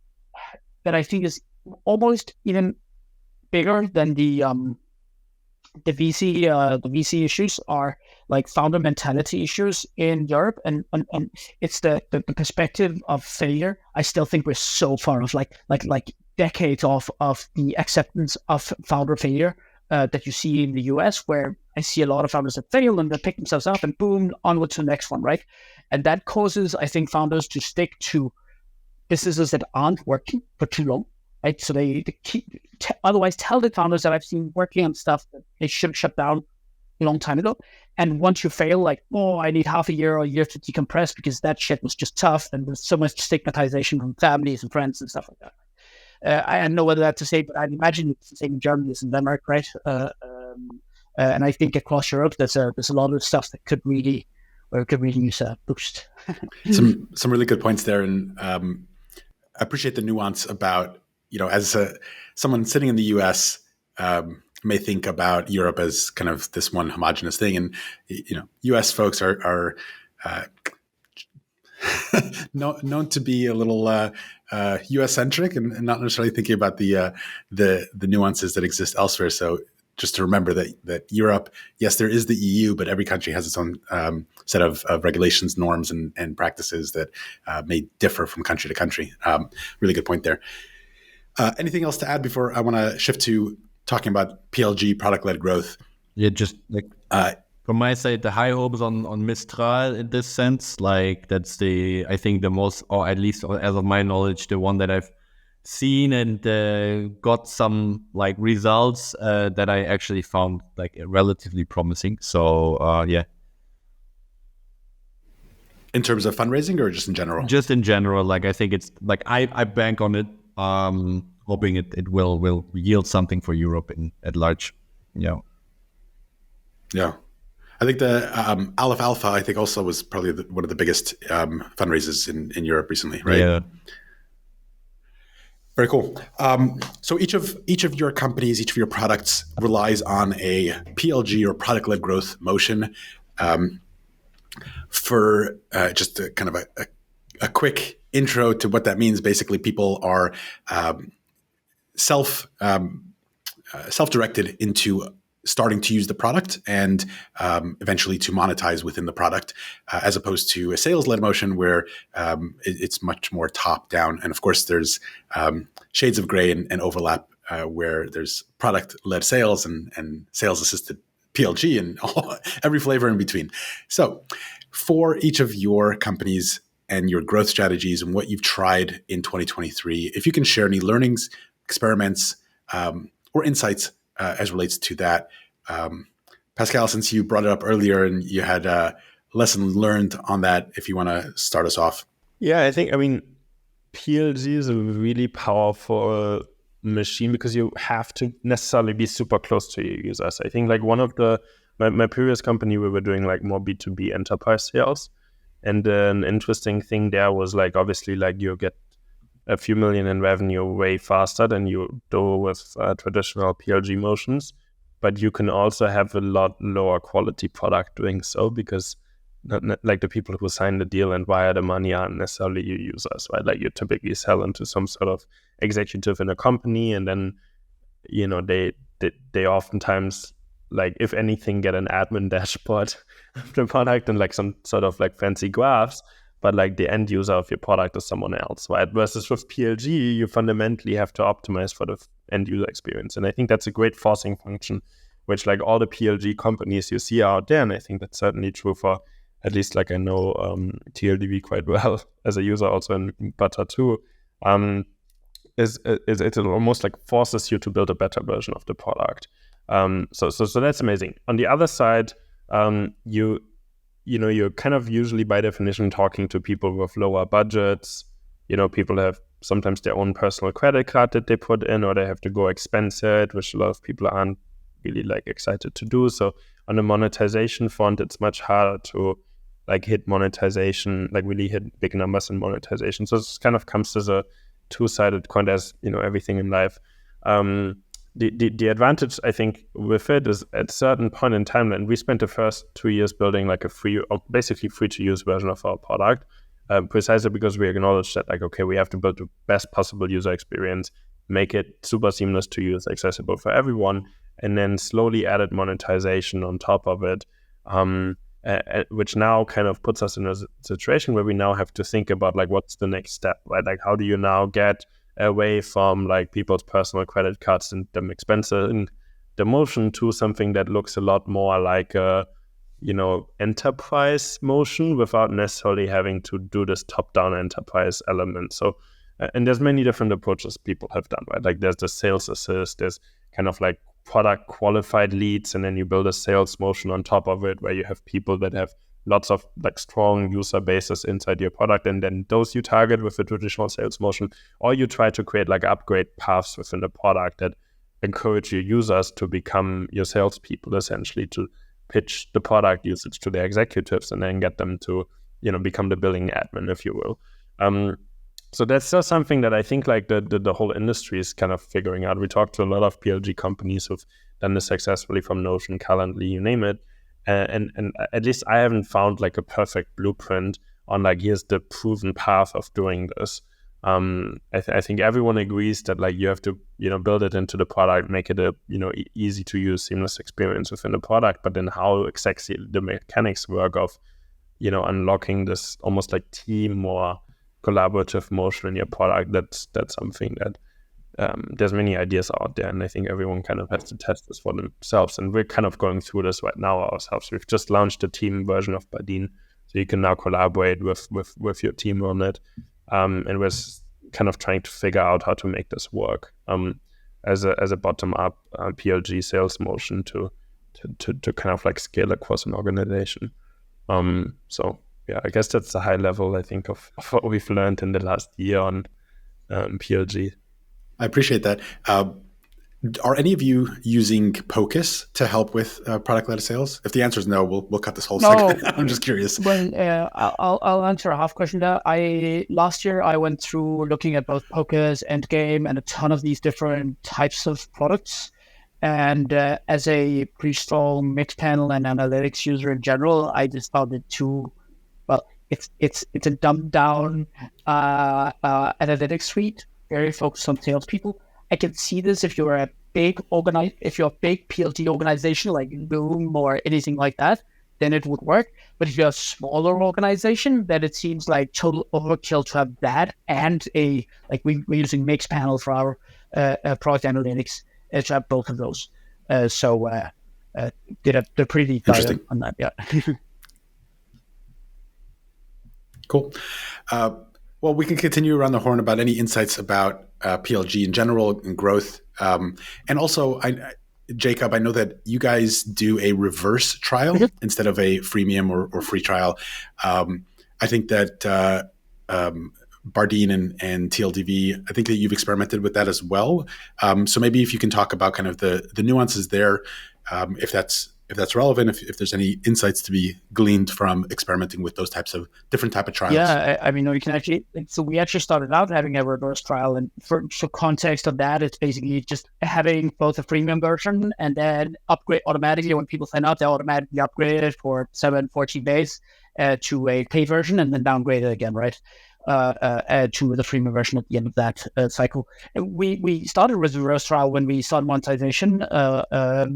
that I think is almost even bigger than the VC issues are like founder mentality issues in Europe, and it's the perspective of failure. I still think we're so far off, like decades off of the acceptance of founder failure that you see in the US, where I see a lot of founders that fail and they pick themselves up and boom, onward to the next one, right? And that causes, I think, founders to stick to businesses that aren't working for too long. Right, so they otherwise tell the founders that I've seen working on stuff that they should have shut down a long time ago. And once you fail, like, I need half a year or a year to decompress because that shit was just tough, and there's so much stigmatization from families and friends and stuff like that. I don't know whether that's to say, but I'd imagine it's the same in Germany as in Denmark, right? And I think across Europe, there's a lot of stuff that could really use a boost. Some really good points there, and I appreciate the nuance about. As someone sitting in the US may think about Europe as kind of this one homogenous thing, and US folks are known to be a little US centric and not necessarily thinking about the nuances that exist elsewhere. So just to remember that Europe, yes, there is the EU, but every country has its own set of regulations, norms, and practices that may differ from country to country. Really good point there. Anything else to add before I want to shift to talking about PLG, product-led growth? Yeah, just like from my side, the high hopes on Mistral in this sense, like that's I think the most, or at least as of my knowledge, the one that I've seen and got some like results that I actually found like relatively promising. So yeah. In terms of fundraising or just in general? Just in general, like I think it's like I bank on it. Hoping it will yield something for Europe at large. Yeah. I think the Aleph Alpha, I think also was probably one of the biggest fundraisers in Europe recently, right? Yeah. Very cool. So each of your companies, each of your products relies on a PLG or product-led growth motion. For just a kind of a quick intro to what that means. Basically, people are self-directed into starting to use the product and eventually to monetize within the product, as opposed to a sales-led motion where it's much more top-down. And of course, there's shades of gray and overlap where there's product-led sales and sales-assisted PLG and every flavor in between. So for each of your companies and your growth strategies and what you've tried in 2023, if you can share any learnings, experiments, or insights as relates to that, Pascal, since you brought it up earlier and you had a lesson learned on that, if you want to start us off. Yeah, I mean, PLG is a really powerful machine because you have to necessarily be super close to your users. I think like one of my previous company, we were doing like more B2B enterprise sales. And an interesting thing there was like, obviously, like you get a few million in revenue way faster than you do with traditional PLG motions. But you can also have a lot lower quality product doing so, because not like the people who sign the deal and wire the money aren't necessarily your users, right? Like you typically sell into some sort of executive in a company, and then, you know, they oftentimes, like, if anything, get an admin dashboard of the product and like some sort of like fancy graphs, but like the end user of your product is someone else, right? Versus with PLG, you fundamentally have to optimize for the end user experience. And I think that's a great forcing function, which like all the PLG companies you see out there, and I think that's certainly true for, at least like I know TLDV quite well as a user, also in Butter too, is it almost like forces you to build a better version of the product. So that's amazing. On the other side, you're kind of usually by definition talking to people with lower budgets. You know, people have sometimes their own personal credit card that they put in, or they have to go expense it, which a lot of people aren't really like excited to do. So on the monetization front, it's much harder to like hit monetization, like really hit big numbers in monetization. So it kind of comes as a two-sided coin, as you know, everything in life. The advantage, I think, with it is at a certain point in time, and we spent the first 2 years building like a free, or basically free to use version of our product, precisely because we acknowledged that, like, okay, we have to build the best possible user experience, make it super seamless to use, accessible for everyone, and then slowly added monetization on top of it, which now kind of puts us in a situation where we now have to think about like, what's the next step, right? Like, how do you now get away from like people's personal credit cards and them expensive in the motion to something that looks a lot more like a, you know, enterprise motion without necessarily having to do this top-down enterprise element. So, and there's many different approaches people have done, right? Like there's the sales assist, there's kind of like product qualified leads, and then you build a sales motion on top of it where you have people that have lots of like strong user bases inside your product, and then those you target with a traditional sales motion, or you try to create like upgrade paths within the product that encourage your users to become your salespeople, essentially to pitch the product usage to their executives and then get them to, you know, become the billing admin, if you will. So that's still something that I think like the whole industry is kind of figuring out. We talked to a lot of PLG companies who've done this successfully, from Notion, Calendly, you name it. And at least I haven't found like a perfect blueprint on like, here's the proven path of doing this. I think everyone agrees that like you have to, you know, build it into the product, make it a, you know, easy to use, seamless experience within the product. But then how exactly the mechanics work of, you know, unlocking this almost like team or collaborative motion in your product, that's something that there's many ideas out there, and I think everyone kind of has to test this for themselves. And we're kind of going through this right now ourselves. We've just launched a team version of Badin, so you can now collaborate with your team on it. And we're kind of trying to figure out how to make this work as a bottom-up PLG sales motion to kind of like scale across an organization. So yeah, I guess that's the high level, I think, of what we've learned in the last year on PLG. I appreciate that. Are any of you using POCUS to help with product-led sales? If the answer is no, we'll cut this whole segment. I'm just curious. Well, I'll answer a half question there. Last year I went through looking at both POCUS, Endgame, and a ton of these different types of products. And as a pretty strong Mixpanel and analytics user in general, I just found it too, well, it's a dumbed down analytics suite, very focused on salespeople. I can see this if you're a big PLG organization like Loom or anything like that, then it would work. But if you're a smaller organization, then it seems like total overkill to have that and we're using Mixpanel for our product analytics to have both of those. So did a pretty dive on that. Yeah. Cool. Well, we can continue around the horn about any insights about PLG in general and growth. And also, Jakob, I know that you guys do a reverse trial instead of a freemium or free trial. I think that Bardeen and TLDV, I think that you've experimented with that as well. So maybe if you can talk about kind of the nuances there, if that's relevant, if there's any insights to be gleaned from experimenting with those different type of trials. Yeah, I mean, you can actually, so we actually started out having a reverse trial, and for context of that, it's basically just having both a freemium version and then upgrade automatically. When people sign up, they automatically upgrade it for 14 days to a paid version, and then downgrade it again, right? To the freemium version at the end of that cycle. And we started with the reverse trial when we started monetization a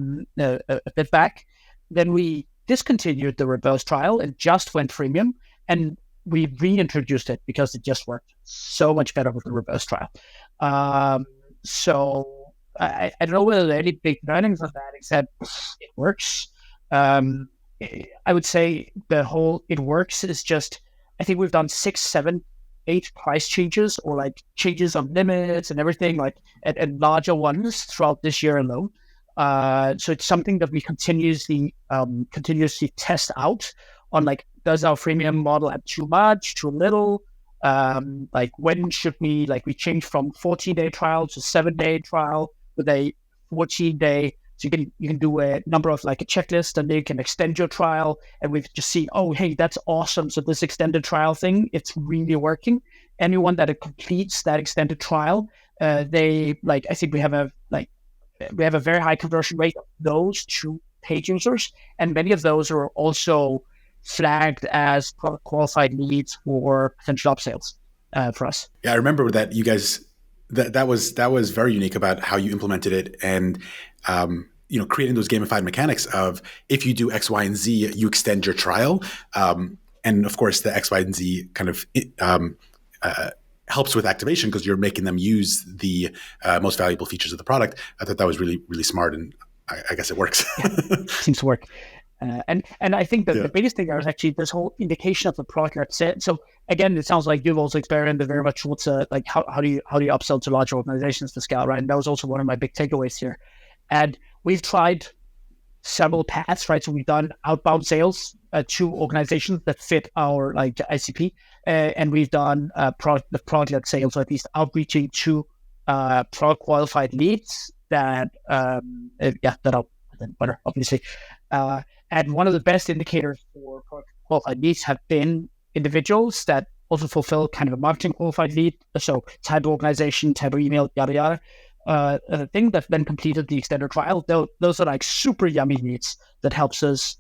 bit back. Then we discontinued the reverse trial and just went freemium, and we reintroduced it because it just worked so much better with the reverse trial. So I don't know whether there are any big learnings of that, except it works. I would say it works is just, I think we've done 6, 7, 8 price changes, or like changes of limits and everything, like and larger ones throughout this year alone. So it's something that we continuously test out on, like, does our freemium model have too much, too little? Like, when should we change from 14-day trial to 7-day trial with a 14-day? So you can do a number of, like, a checklist, and then you can extend your trial. And we've just seen, oh, hey, that's awesome. So this extended trial thing, it's really working. Anyone that completes that extended trial, I think we have a very high conversion rate of those to paid users, and many of those are also flagged as product qualified leads for potential upsales for us. Yeah, I remember that you guys that was very unique about how you implemented it, and creating those gamified mechanics of, if you do X, Y, and Z, you extend your trial, and of course the X, Y, and Z kind of helps with activation because you're making them use the most valuable features of the product. I thought that was really, really smart, and I guess it works. Seems to work. And I think that the biggest thing there is actually this whole indication of the product itself. So again, it sounds like you've also experimented very much with how do you upsell to large organizations, Pascal, right? And that was also one of my big takeaways here. And we've tried several paths, right? So we've done outbound sales to organizations that fit our ICP, and we've done product sales, or at least outreaching to product qualified leads that are better, obviously. And one of the best indicators for product qualified leads have been individuals that also fulfill kind of a marketing qualified lead. So type of organization, type of email, yada, yada. Thing that then completed the extended trial. Those are like super yummy leads that helps us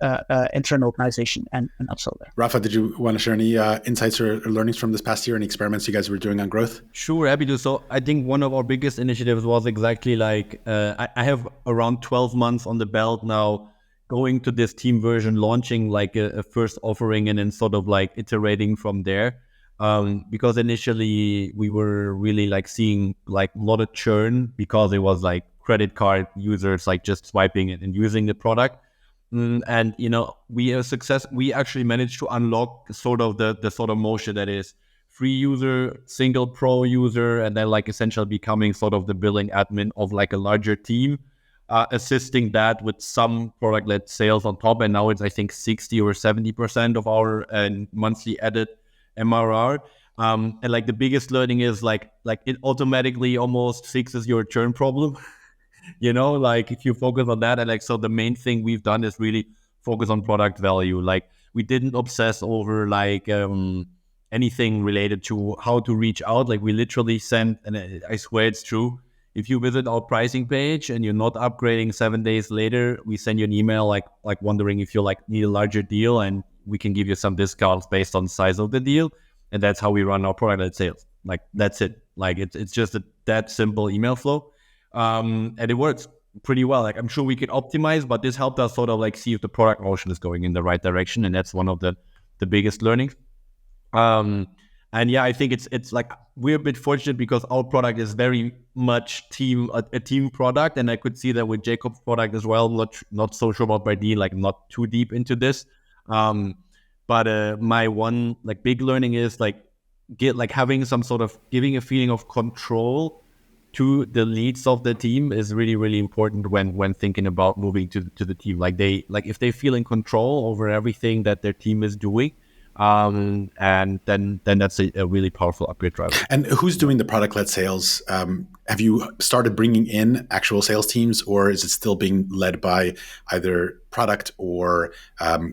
enter an organization and upsell there. Rapha, did you want to share any insights or learnings from this past year, any experiments you guys were doing on growth? Sure, happy to. So I think one of our biggest initiatives was exactly like, I have around 12 months on the belt now, going to this team version, launching like a first offering, and then sort of like iterating from there. Because initially we were really like seeing like a lot of churn, because it was like credit card users like just swiping it and using the product. And we actually managed to unlock sort of the sort of motion that is free user, single pro user, and then like essentially becoming sort of the billing admin of like a larger team, assisting that with some product-led sales on top. And now it's, I think, 60 or 70% of our monthly added MRR. And like the biggest learning is like it automatically almost fixes your churn problem. Like if you focus on that, and like, so the main thing we've done is really focus on product value. Like we didn't obsess over like anything related to how to reach out. Like we literally sent, and I swear it's true, if you visit our pricing page and you're not upgrading 7 days later, we send you an email like wondering if you like need a larger deal, and we can give you some discounts based on the size of the deal. And that's how we run our product-led sales. Like that's it. Like it's just that simple email flow. And it works pretty well. Like I'm sure we could optimize, but this helped us sort of like see if the product motion is going in the right direction. And that's one of the biggest learnings. And yeah, I think it's like we're a bit fortunate because our product is very much a team product, and I could see that with Jakob's product as well. Not so sure about Bardeen, like not too deep into this. But my one like big learning is like having some sort of giving a feeling of control to the leads of the team is really, really important when thinking about moving to the team. Like if they feel in control over everything that their team is doing, and then that's a really powerful upgrade driver. And who's doing the product-led sales? Have you started bringing in actual sales teams, or is it still being led by either product or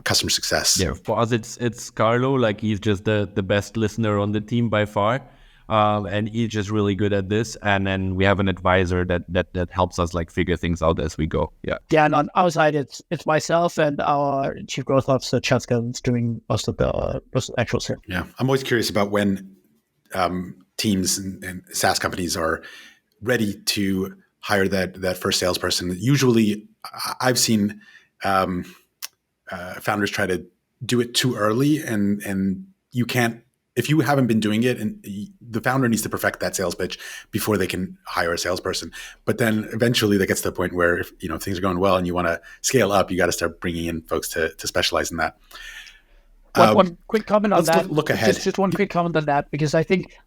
customer success? Yeah, for us it's Carlo. Like he's just the best listener on the team by far. And he's just really good at this. And then we have an advisor that helps us like figure things out as we go. Yeah. Yeah, and on our side, it's myself and our chief growth officer, Pascal, is doing most of the actual sales. Yeah, I'm always curious about when teams and SaaS companies are ready to hire that first salesperson. Usually, I've seen founders try to do it too early, and you can't. If you haven't been doing it, and the founder needs to perfect that sales pitch before they can hire a salesperson. But then eventually that gets to the point where if things are going well and you want to scale up, you got to start bringing in folks to specialize in that. One quick comment on that. Look ahead. Just one quick comment on that, because I think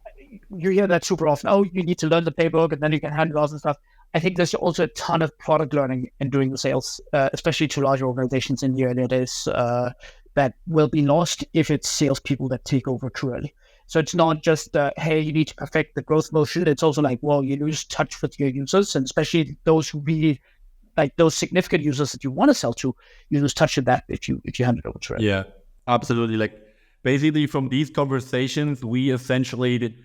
you hear that super often. Oh, you need to learn the playbook and then you can handle all and stuff. I think there's also a ton of product learning in doing the sales, especially to larger organizations in the earlier days. That will be lost if it's salespeople that take over too early. So it's not just, hey, you need to perfect the growth motion. It's also like, well, you lose touch with your users, and especially those who really, like those significant users that you want to sell to, you lose touch with that if you hand it over to it. Yeah, absolutely. Like basically from these conversations, we essentially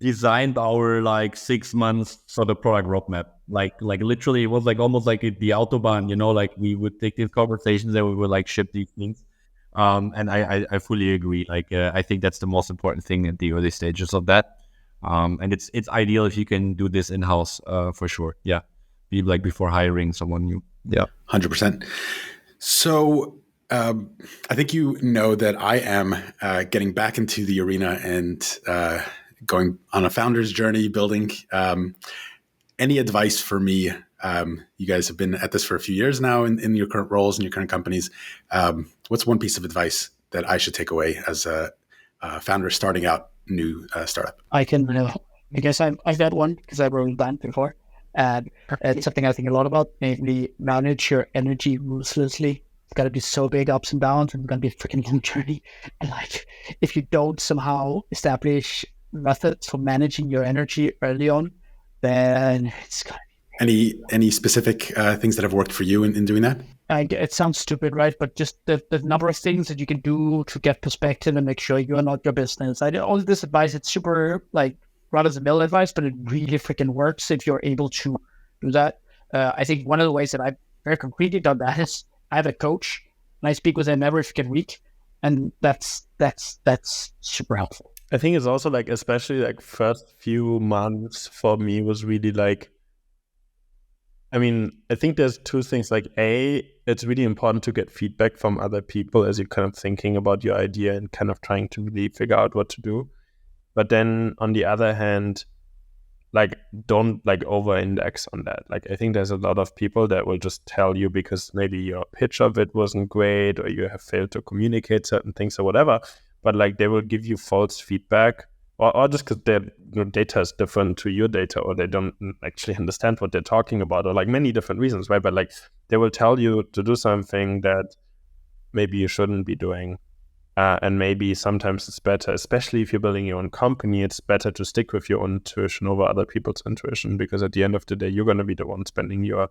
designed our like 6 months sort of product roadmap. Like literally it was like almost like the Autobahn, like we would take these conversations and we would like ship these things. And I fully agree. Like I think that's the most important thing at the early stages of that. And it's ideal if you can do this in-house for sure. Yeah, be like before hiring someone new. Yeah, 100%. So I think you know that I am getting back into the arena and going on a founder's journey, building. Any advice for me? You guys have been at this for a few years now in your current roles and your current companies. What's one piece of advice that I should take away as a founder starting out new startup? I guess I've had one because I wrote that before. And it's something I think a lot about, namely manage your energy ruthlessly. It's got to be so big ups and downs, and it's going to be a freaking long journey. And like, if you don't somehow establish methods for managing your energy early on, then it's going to be any specific things that have worked for you in doing that? It sounds stupid, right? But just the number of things that you can do to get perspective and make sure you're not your business. All this advice, it's super like run-of-the-mill advice, but it really freaking works if you're able to do that. I think one of the ways that I've very concretely done that is I have a coach and I speak with him every freaking week, and that's super helpful. I think it's also like, especially like first few months for me was really like, I mean, I think there's two things. Like it's really important to get feedback from other people as you're kind of thinking about your idea and kind of trying to really figure out what to do. But then on the other hand, like don't like over-index on that. Like I think there's a lot of people that will just tell you because maybe your pitch of it wasn't great or you have failed to communicate certain things or whatever. But like they will give you false feedback or just because their data is different to your data, or they don't actually understand what they're talking about, or like many different reasons, right? But like they will tell you to do something that maybe you shouldn't be doing. And maybe sometimes it's better, especially if you're building your own company, it's better to stick with your own intuition over other people's intuition, because at the end of the day, you're going to be the one spending your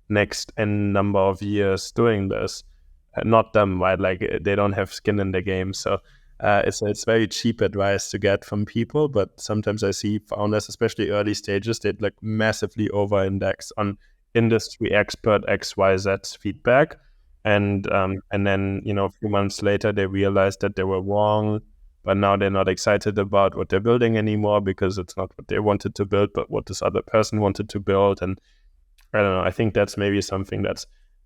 next N number of years doing this, not them, right? Like they don't have skin in the game. So it's very cheap advice to get from people, but sometimes I see founders, especially early stages, they'd like massively over-index on industry expert XYZ feedback. And then, a few months later, they realized that they were wrong, but now they're not excited about what they're building anymore because it's not what they wanted to build, but what this other person wanted to build. And I don't know, I think that's maybe something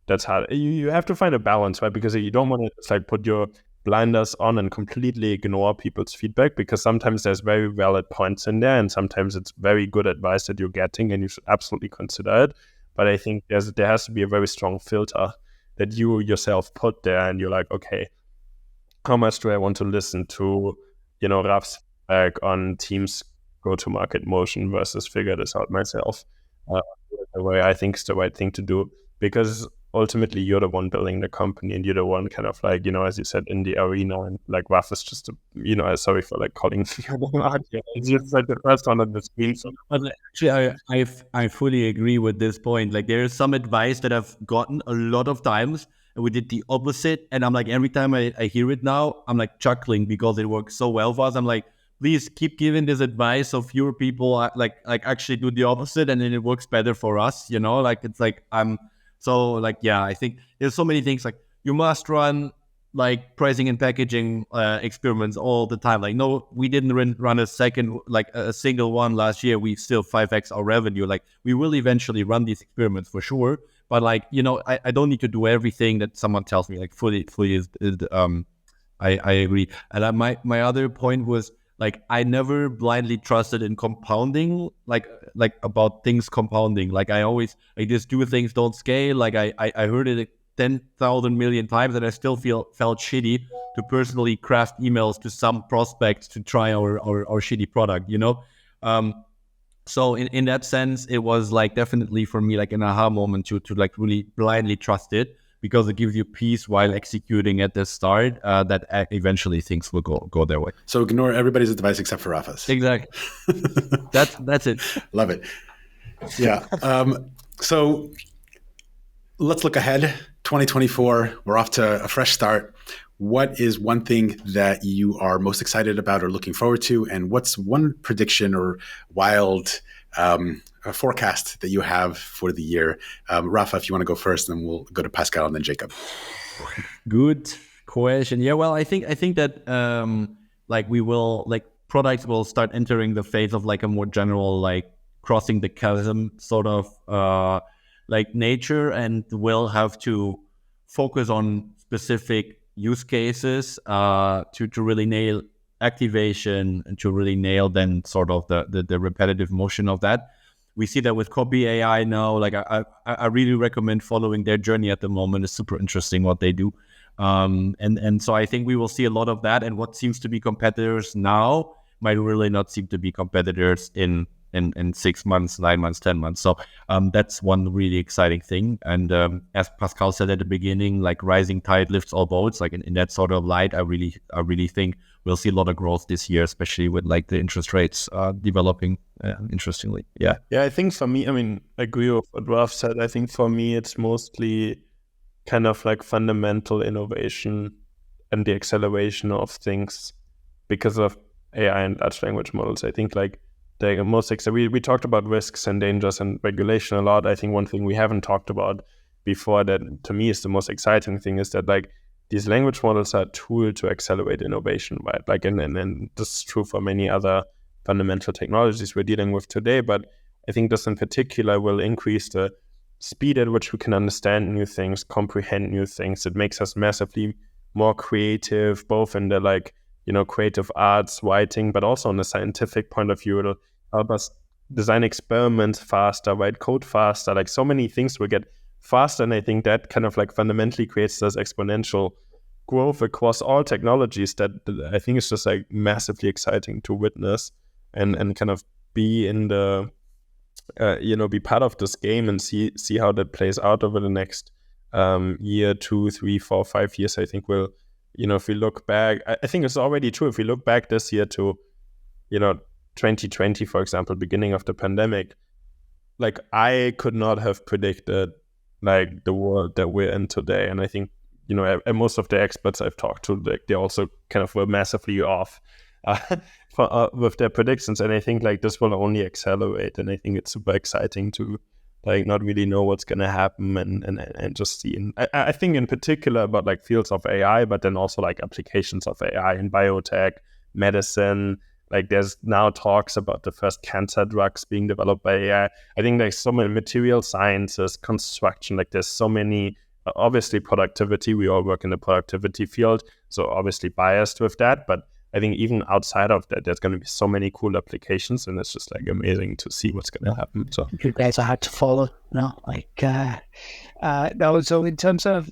that's hard. You have to find a balance, right? Because you don't want to just like put your blinders on and completely ignore people's feedback, because sometimes there's very valid points in there, and sometimes it's very good advice that you're getting, and you should absolutely consider it. But I think there has to be a very strong filter that you yourself put there, and you're like, okay, how much do I want to listen to, Raf's feedback on teams go-to-market motion versus figure this out myself. The way I think is the right thing to do, because ultimately you're the one building the company and you're the one kind of like, as you said, in the arena, and like Rapha is just, sorry for like calling you out here. It's just like the first one on the screen. So. But actually, I fully agree with this point. Like there is some advice that I've gotten a lot of times, and we did the opposite. And I'm like, every time I hear it now, I'm like chuckling because it works so well for us. I'm like, please keep giving this advice so fewer people like actually do the opposite, and then it works better for us. Like it's like So like, yeah, I think there's so many things like you must run like pricing and packaging experiments all the time. Like, no, we didn't run a single one last year. We still 5x our revenue. Like we will eventually run these experiments for sure. But like, I don't need to do everything that someone tells me. Like fully is I agree. And my other point was, like, I never blindly trusted in compounding, like about things compounding. Like I always just do things don't scale. Like I heard it 10,000 million times, and I still felt shitty to personally craft emails to some prospects to try our shitty product. So in that sense, it was like definitely for me like an aha moment to like really blindly trust it, because it gives you peace while executing at the start, that eventually things will go their way. So ignore everybody's advice except for Rapha's. Exactly. That's it. Love it. Yeah. So let's look ahead. 2024, we're off to a fresh start. What is one thing that you are most excited about or looking forward to? And what's one prediction or wild forecast that you have for the year? Rapha, if you want to go first, then we'll go to Pascal and then Jakob. Good question. Yeah, well, I think that like we will, like, products will start entering the phase of like a more general, like crossing the chasm sort of like nature, and will have to focus on specific use cases to really nail activation and to really nail then sort of the repetitive motion of that. We see that with Copy AI now. Like I really recommend following their journey at the moment. It's super interesting what they do. And so I think we will see a lot of that. And what seems to be competitors now might really not seem to be competitors in 6 months, 9 months, 10 months. So that's one really exciting thing. And as Pascal said at the beginning, like rising tide lifts all boats. Like in that sort of light, I really think we'll see a lot of growth this year, especially with like the interest rates developing interestingly. Yeah. Yeah, I think for me, I mean, I agree with what Raph said. I think for me, it's mostly kind of like fundamental innovation and the acceleration of things because of AI and large language models. I think like the most we talked about risks and dangers and regulation a lot. I think one thing we haven't talked about before that to me is the most exciting thing is that like these language models are a tool to accelerate innovation, right? Like and this is true for many other fundamental technologies we're dealing with today. But I think this in particular will increase the speed at which we can understand new things, comprehend new things. It makes us massively more creative, both in the like, creative arts, writing, but also on a scientific point of view. It'll help us design experiments faster, write code faster. Like so many things will get faster. And I think that kind of like fundamentally creates this exponential growth across all technologies that I think is just like massively exciting to witness and kind of be in the, be part of this game and see how that plays out over the next year, 2, 3, 4, 5 years. I think we'll, if we look back, I think it's already true. If we look back this year to, 2020, for example, beginning of the pandemic, like I could not have predicted like the world that we're in today. And I think, and most of the experts I've talked to, like they also kind of were massively off with their predictions. And I think like this will only accelerate. And I think it's super exciting to like not really know what's going to happen and just see. And I think in particular about like fields of AI, but then also like applications of AI in biotech, medicine. Like there's now talks about the first cancer drugs being developed by AI. I think there's so many material sciences, construction, like there's so many, obviously productivity. We all work in the productivity field, so obviously biased with that. But I think even outside of that, there's going to be so many cool applications, and it's just like amazing to see what's going to happen. So you guys are hard to follow, no. So in terms of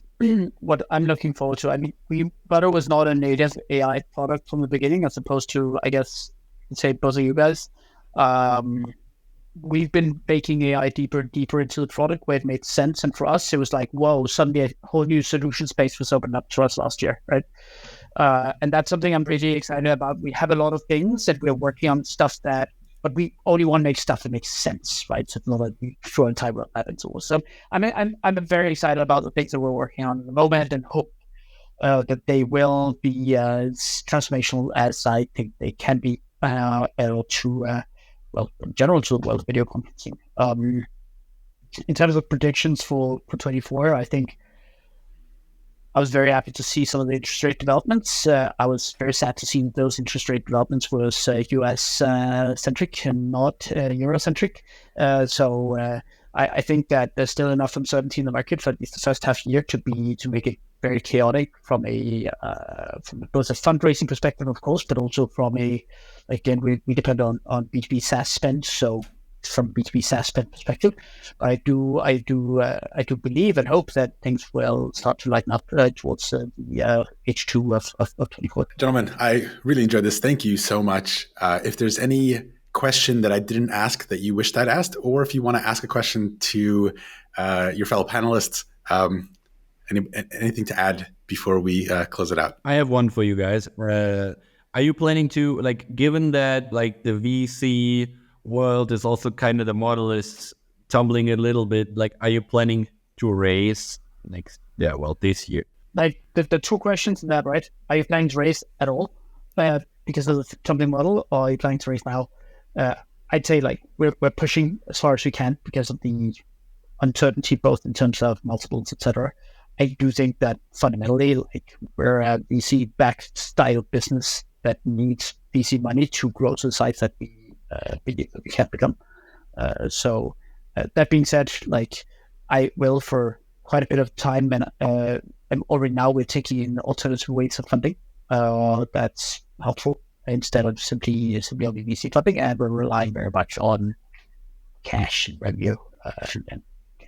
what I'm looking forward to, I mean, Butter was not a native AI product from the beginning, as opposed to, I guess, let's say both of you guys. We've been baking AI deeper and deeper into the product where it made sense. And for us, it was like, whoa, suddenly a whole new solution space was opened up to us last year, right? And that's something I'm pretty excited about. We have a lot of things that we're working on, but we only want to make stuff that makes sense, right? So it's not like we throw entire world at it. So I'm very excited about the things that we're working on at the moment and hope that they will be as transformational as I think they can be in general to the world of video conferencing. In terms of predictions for 24, I think I was very happy to see some of the interest rate developments. I was very sad to see those interest rate developments was US centric and not Euro centric. So I think that there's still enough uncertainty in the market for at least the first half year to make it very chaotic from both a fundraising perspective, of course, but also from we depend on B2B SaaS spend. So from B2B SaaS spend perspective, I do believe and hope that things will start to lighten up towards the H2 of 24. Gentlemen, I really enjoyed this. Thank you so much. If there's any question that I didn't ask that you wished I'd asked, or if you want to ask a question to your fellow panelists, anything to add before we close it out? I have one for you guys. Are you planning to, given that the VC world is also kind of, the model is tumbling a little bit, are you planning to raise this year? The two questions in that, right? Are you planning to raise at all because of the tumbling model, or are you planning to raise now? I'd say we're pushing as far as we can because of the uncertainty, both in terms of multiples, etc. I do think that fundamentally, we're a VC-backed style business that needs VC money to grow to the size that we can become. So that being said, I will for quite a bit of time, and already now we're taking in alternative ways of funding. That's helpful instead of simply on VC funding, and we're relying very much on cash and revenue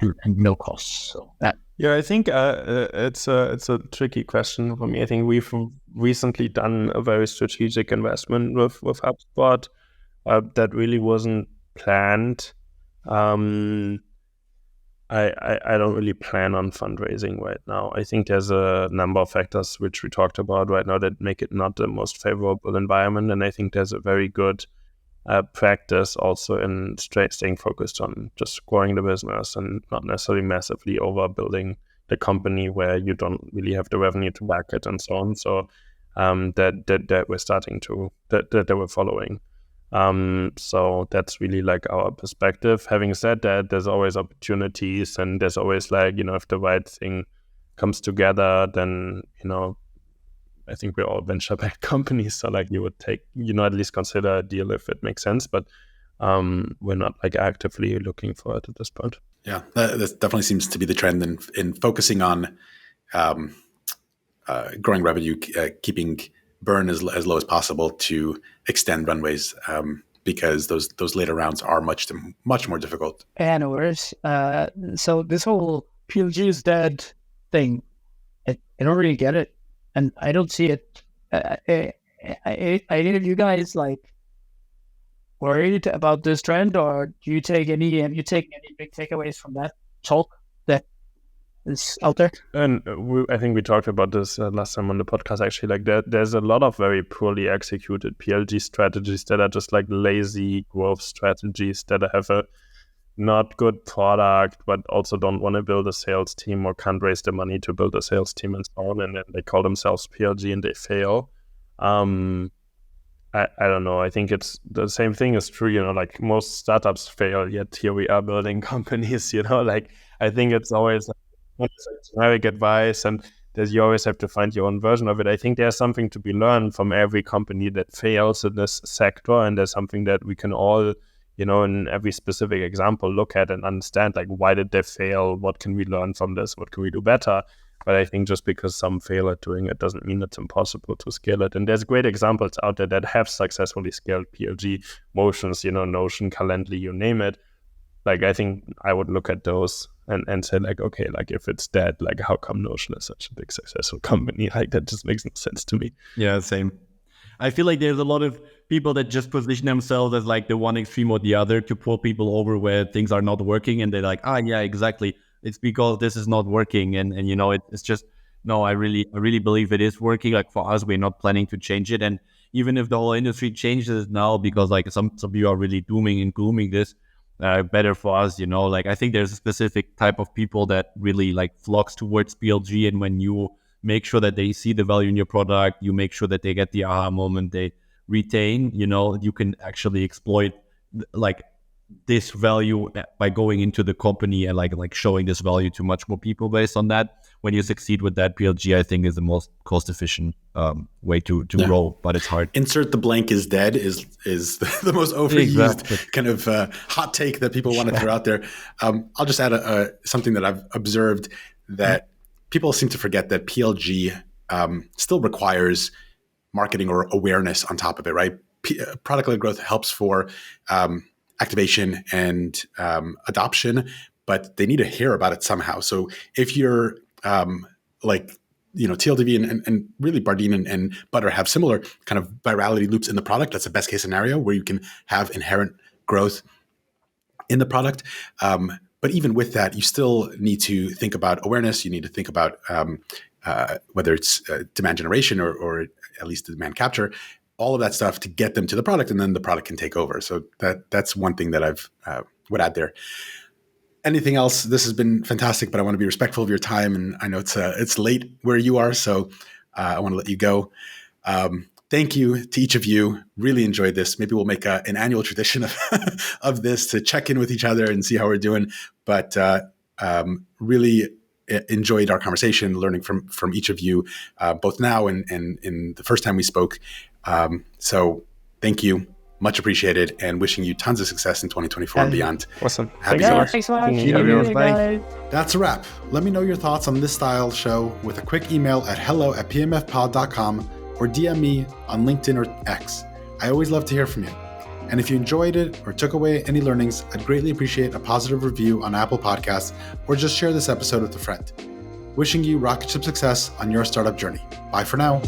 and no costs. So that. Yeah, I think it's a tricky question for me. I think we've recently done a very strategic investment with HubSpot that really wasn't planned. I don't really plan on fundraising right now. I think there's a number of factors which we talked about right now that make it not the most favorable environment, and I think there's a very good practice also in staying focused on just growing the business and not necessarily massively overbuilding the company where you don't really have the revenue to back it and so on. So that we're starting to that we're following. So that's really our perspective. Having said that, there's always opportunities, and there's always if the right thing comes together, then I think we're all venture-backed companies, so you would take, at least consider a deal if it makes sense, but we're not actively looking for it at this point. Yeah, that definitely seems to be the trend in focusing on growing revenue, keeping burn as low as possible to extend runways, because those later rounds are much more difficult. And worse. So this whole PLG is dead thing, I don't really get it. And I don't see it. Any of you guys worried about this trend, or do you take any big takeaways from that talk that is out there? And I think we talked about this last time on the podcast. Actually, there's a lot of very poorly executed PLG strategies that are just lazy growth strategies that have a not good product, but also don't want to build a sales team or can't raise the money to build a sales team and so on, and then they call themselves PLG and they fail. I don't know. I think it's the same thing is true. Most startups fail, yet here we are building companies. I think it's always generic advice, and you always have to find your own version of it. I think there's something to be learned from every company that fails in this sector, and there's something that we can all in every specific example, look at and understand, why did they fail? What can we learn from this? What can we do better? But I think just because some fail at doing it doesn't mean it's impossible to scale it. And there's great examples out there that have successfully scaled PLG motions, Notion, Calendly, you name it. I think I would look at those and say okay, if it's dead, how come Notion is such a big successful company? That just makes no sense to me. Yeah, same. I feel there's a lot of people that just position themselves as like the one extreme or the other to pull people over where things are not working, and they're like, yeah, exactly. It's because this is not working, and it's just no. I really believe it is working. Like for us, we're not planning to change it, and even if the whole industry changes now, because like some of you are really dooming and glooming this, better for us, like I think there's a specific type of people that really like flocks towards PLG, and when you make sure that they see the value in your product, you make sure that they get the aha moment, they retain, you can actually exploit like this value by going into the company and like showing this value to much more people based on that. When you succeed with that, PLG I think is the most cost efficient way to grow, but it's hard. Insert the blank is dead is the most overused kind of hot take that people want to throw out there. I'll just add something that I've observed, that people seem to forget that PLG still requires marketing or awareness on top of it, right? Product-led growth helps for activation and adoption, but they need to hear about it somehow. So if you're TLDV and really Bardeen and Butter have similar kind of virality loops in the product, that's the best case scenario where you can have inherent growth in the product. But even with that, you still need to think about awareness. You need to think about whether it's demand generation or at least demand capture, all of that stuff to get them to the product, and then the product can take over. So that's one thing that I've would add there. Anything else? This has been fantastic, but I want to be respectful of your time, and I know it's late where you are, so I want to let you go. Thank you to each of you. Really enjoyed this. Maybe we'll make an annual tradition of this to check in with each other and see how we're doing. But really enjoyed our conversation, learning from each of you, both now and in the first time we spoke. So thank you. Much appreciated, and wishing you tons of success in 2024 and beyond. Awesome. Happy Thanks so much. Bye. That's a wrap. Let me know your thoughts on this style show with a quick email at hello@pmfpod.com or DM me on LinkedIn or X. I always love to hear from you. And if you enjoyed it or took away any learnings, I'd greatly appreciate a positive review on Apple Podcasts, or just share this episode with a friend. Wishing you rocket ship success on your startup journey. Bye for now.